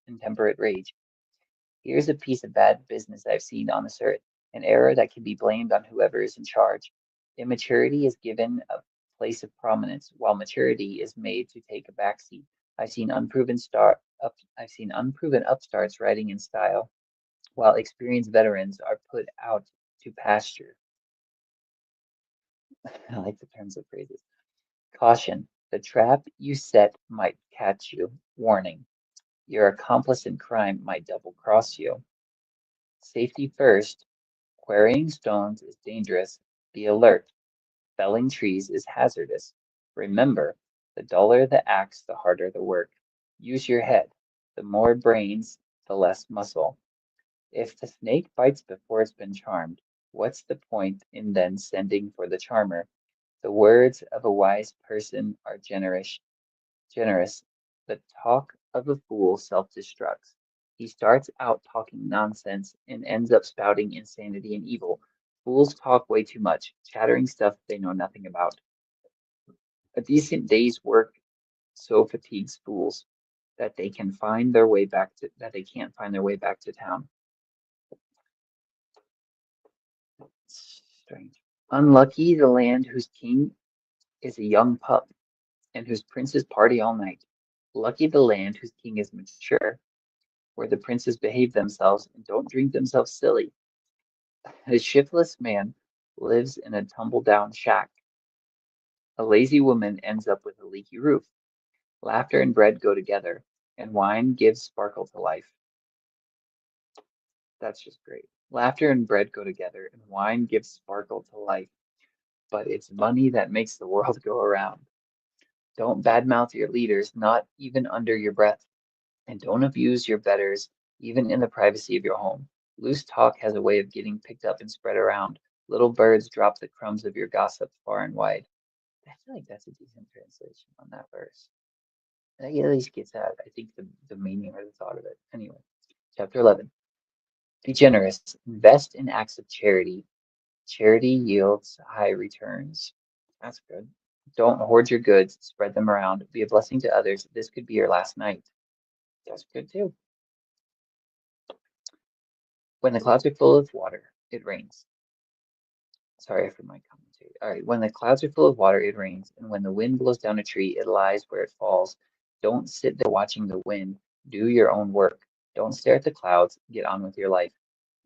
intemperate rage. Here's a piece of bad business I've seen on this earth, an error that can be blamed on whoever is in charge. Immaturity is given a place of prominence, while maturity is made to take a back seat. I've seen unproven upstarts riding in style, while experienced veterans are put out to pasture. I like the turns of phrases. Caution: the trap you set might catch you. Warning: your accomplice in crime might double cross you. Safety first. Quarrying stones is dangerous. Be alert. Felling trees is hazardous. Remember, the duller the axe, the harder the work. Use your head. The more brains, the less muscle. If the snake bites before it's been charmed, what's the point in then sending for the charmer? The words of a wise person are generous. The talk of a fool self-destructs. He starts out talking nonsense and ends up spouting insanity and evil. Fools talk way too much, chattering stuff they know nothing about. A decent day's work so fatigues fools that they can't find their way back to town. Strange. Unlucky the land whose king is a young pup and whose princes party all night. Lucky the land whose king is mature, where the princes behave themselves and don't drink themselves silly. A shiftless man lives in a tumble-down shack. A lazy woman ends up with a leaky roof. Laughter and bread go together, and wine gives sparkle to life. That's just great. Laughter and bread go together, and wine gives sparkle to life. But it's money that makes the world go around. Don't badmouth your leaders, not even under your breath. And don't abuse your betters, even in the privacy of your home. Loose talk has a way of getting picked up and spread around. Little birds drop the crumbs of your gossip far and wide. I feel like that's a decent translation on that verse. That at least gets at, I think, the meaning or the thought of it. Anyway, chapter 11. Be generous. Invest in acts of charity. Charity yields high returns. That's good. Don't hoard your goods. Spread them around. Be a blessing to others. This could be your last night. That's good too. When the clouds are full of water, it rains. Sorry for my commentary. All right. When the clouds are full of water, it rains. And when the wind blows down a tree, it lies where it falls. Don't sit there watching the wind. Do your own work. Don't stare at the clouds. Get on with your life.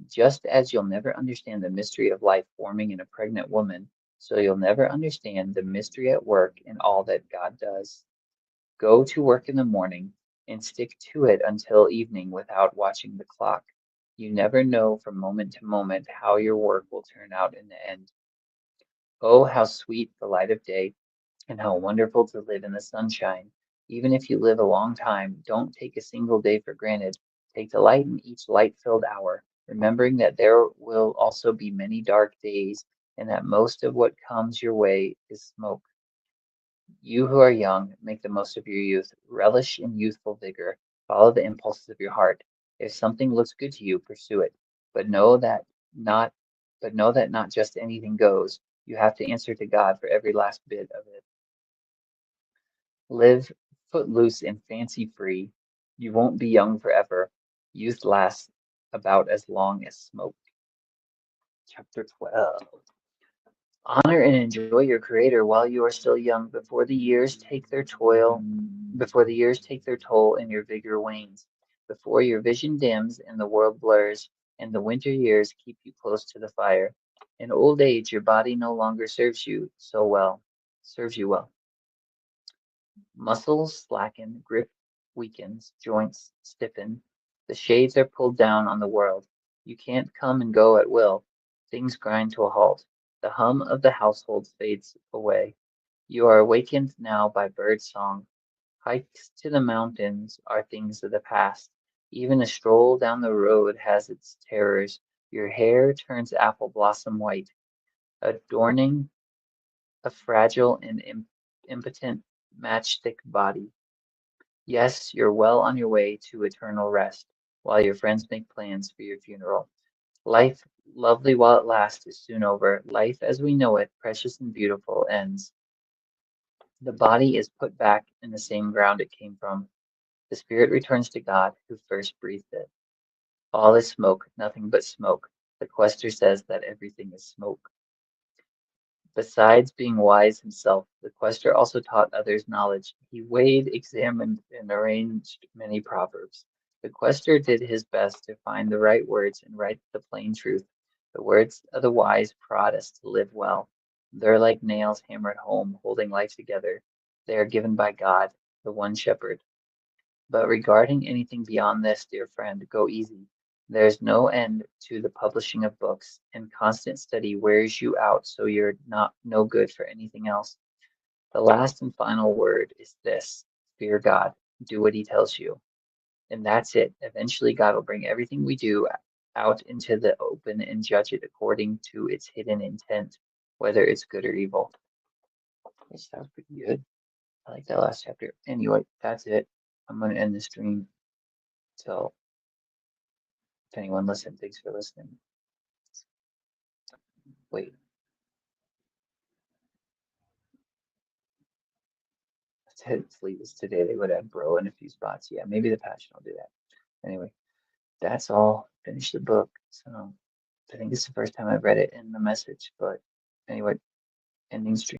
Just as you'll never understand the mystery of life forming in a pregnant woman, so you'll never understand the mystery at work in all that God does. Go to work in the morning and stick to it until evening without watching the clock. You never know from moment to moment how your work will turn out in the end. Oh, how sweet the light of day, and how wonderful to live in the sunshine. Even if you live a long time, don't take a single day for granted. Take delight in each light-filled hour. remembering that there will also be many dark days and that most of what comes your way is smoke. You who are young, make the most of your youth, relish in youthful vigor, follow the impulses of your heart. If something looks good to you, pursue it, but know that not but know that not just anything goes. You have to answer to God for every last bit of it. Live footloose and fancy free. You won't be young forever. Youth lasts about as long as smoke. Chapter 12. Honor and enjoy your Creator while you are still young, before the years take their toll and your vigor wanes, before your vision dims and the world blurs, and the winter years keep you close to the fire. In old age, your body no longer serves you well. Muscles slacken, grip weakens, joints stiffen. The shades are pulled down on the world. You can't come and go at will. Things grind to a halt. The hum of the household fades away. You are awakened now by bird song. Hikes to the mountains are things of the past. Even a stroll down the road has its terrors. Your hair turns apple blossom white, adorning a fragile and impotent matchstick body. Yes, you're well on your way to eternal rest, while your friends make plans for your funeral. Life, lovely while it lasts, is soon over. Life as we know it, precious and beautiful, ends. The body is put back in the same ground it came from. The spirit returns to God, who first breathed it. All is smoke, nothing but smoke. The quester says that everything is smoke. Besides being wise himself, the quester also taught others knowledge. He weighed, examined, and arranged many proverbs. The quester did his best to find the right words and write the plain truth. The words of the wise prod us to live well. They're like nails hammered home, holding life together. They are given by God, the one shepherd. But regarding anything beyond this, dear friend, go easy. There's no end to the publishing of books, and constant study wears you out so you're not no good for anything else. The last and final word is this: fear God, do what he tells you. And that's it. Eventually God will bring everything we do out into the open and judge it according to its hidden intent, whether it's good or evil. That sounds pretty good. I like that last chapter. Anyway, that's it. I'm gonna end the stream. So if anyone listened, thanks for listening. Wait, sleep is today. They would have bro in a few spots. Yeah, maybe the passion will do that. Anyway, that's all. Finish the book. So I think it's the first time I've read it in the message. But anyway, ending stream.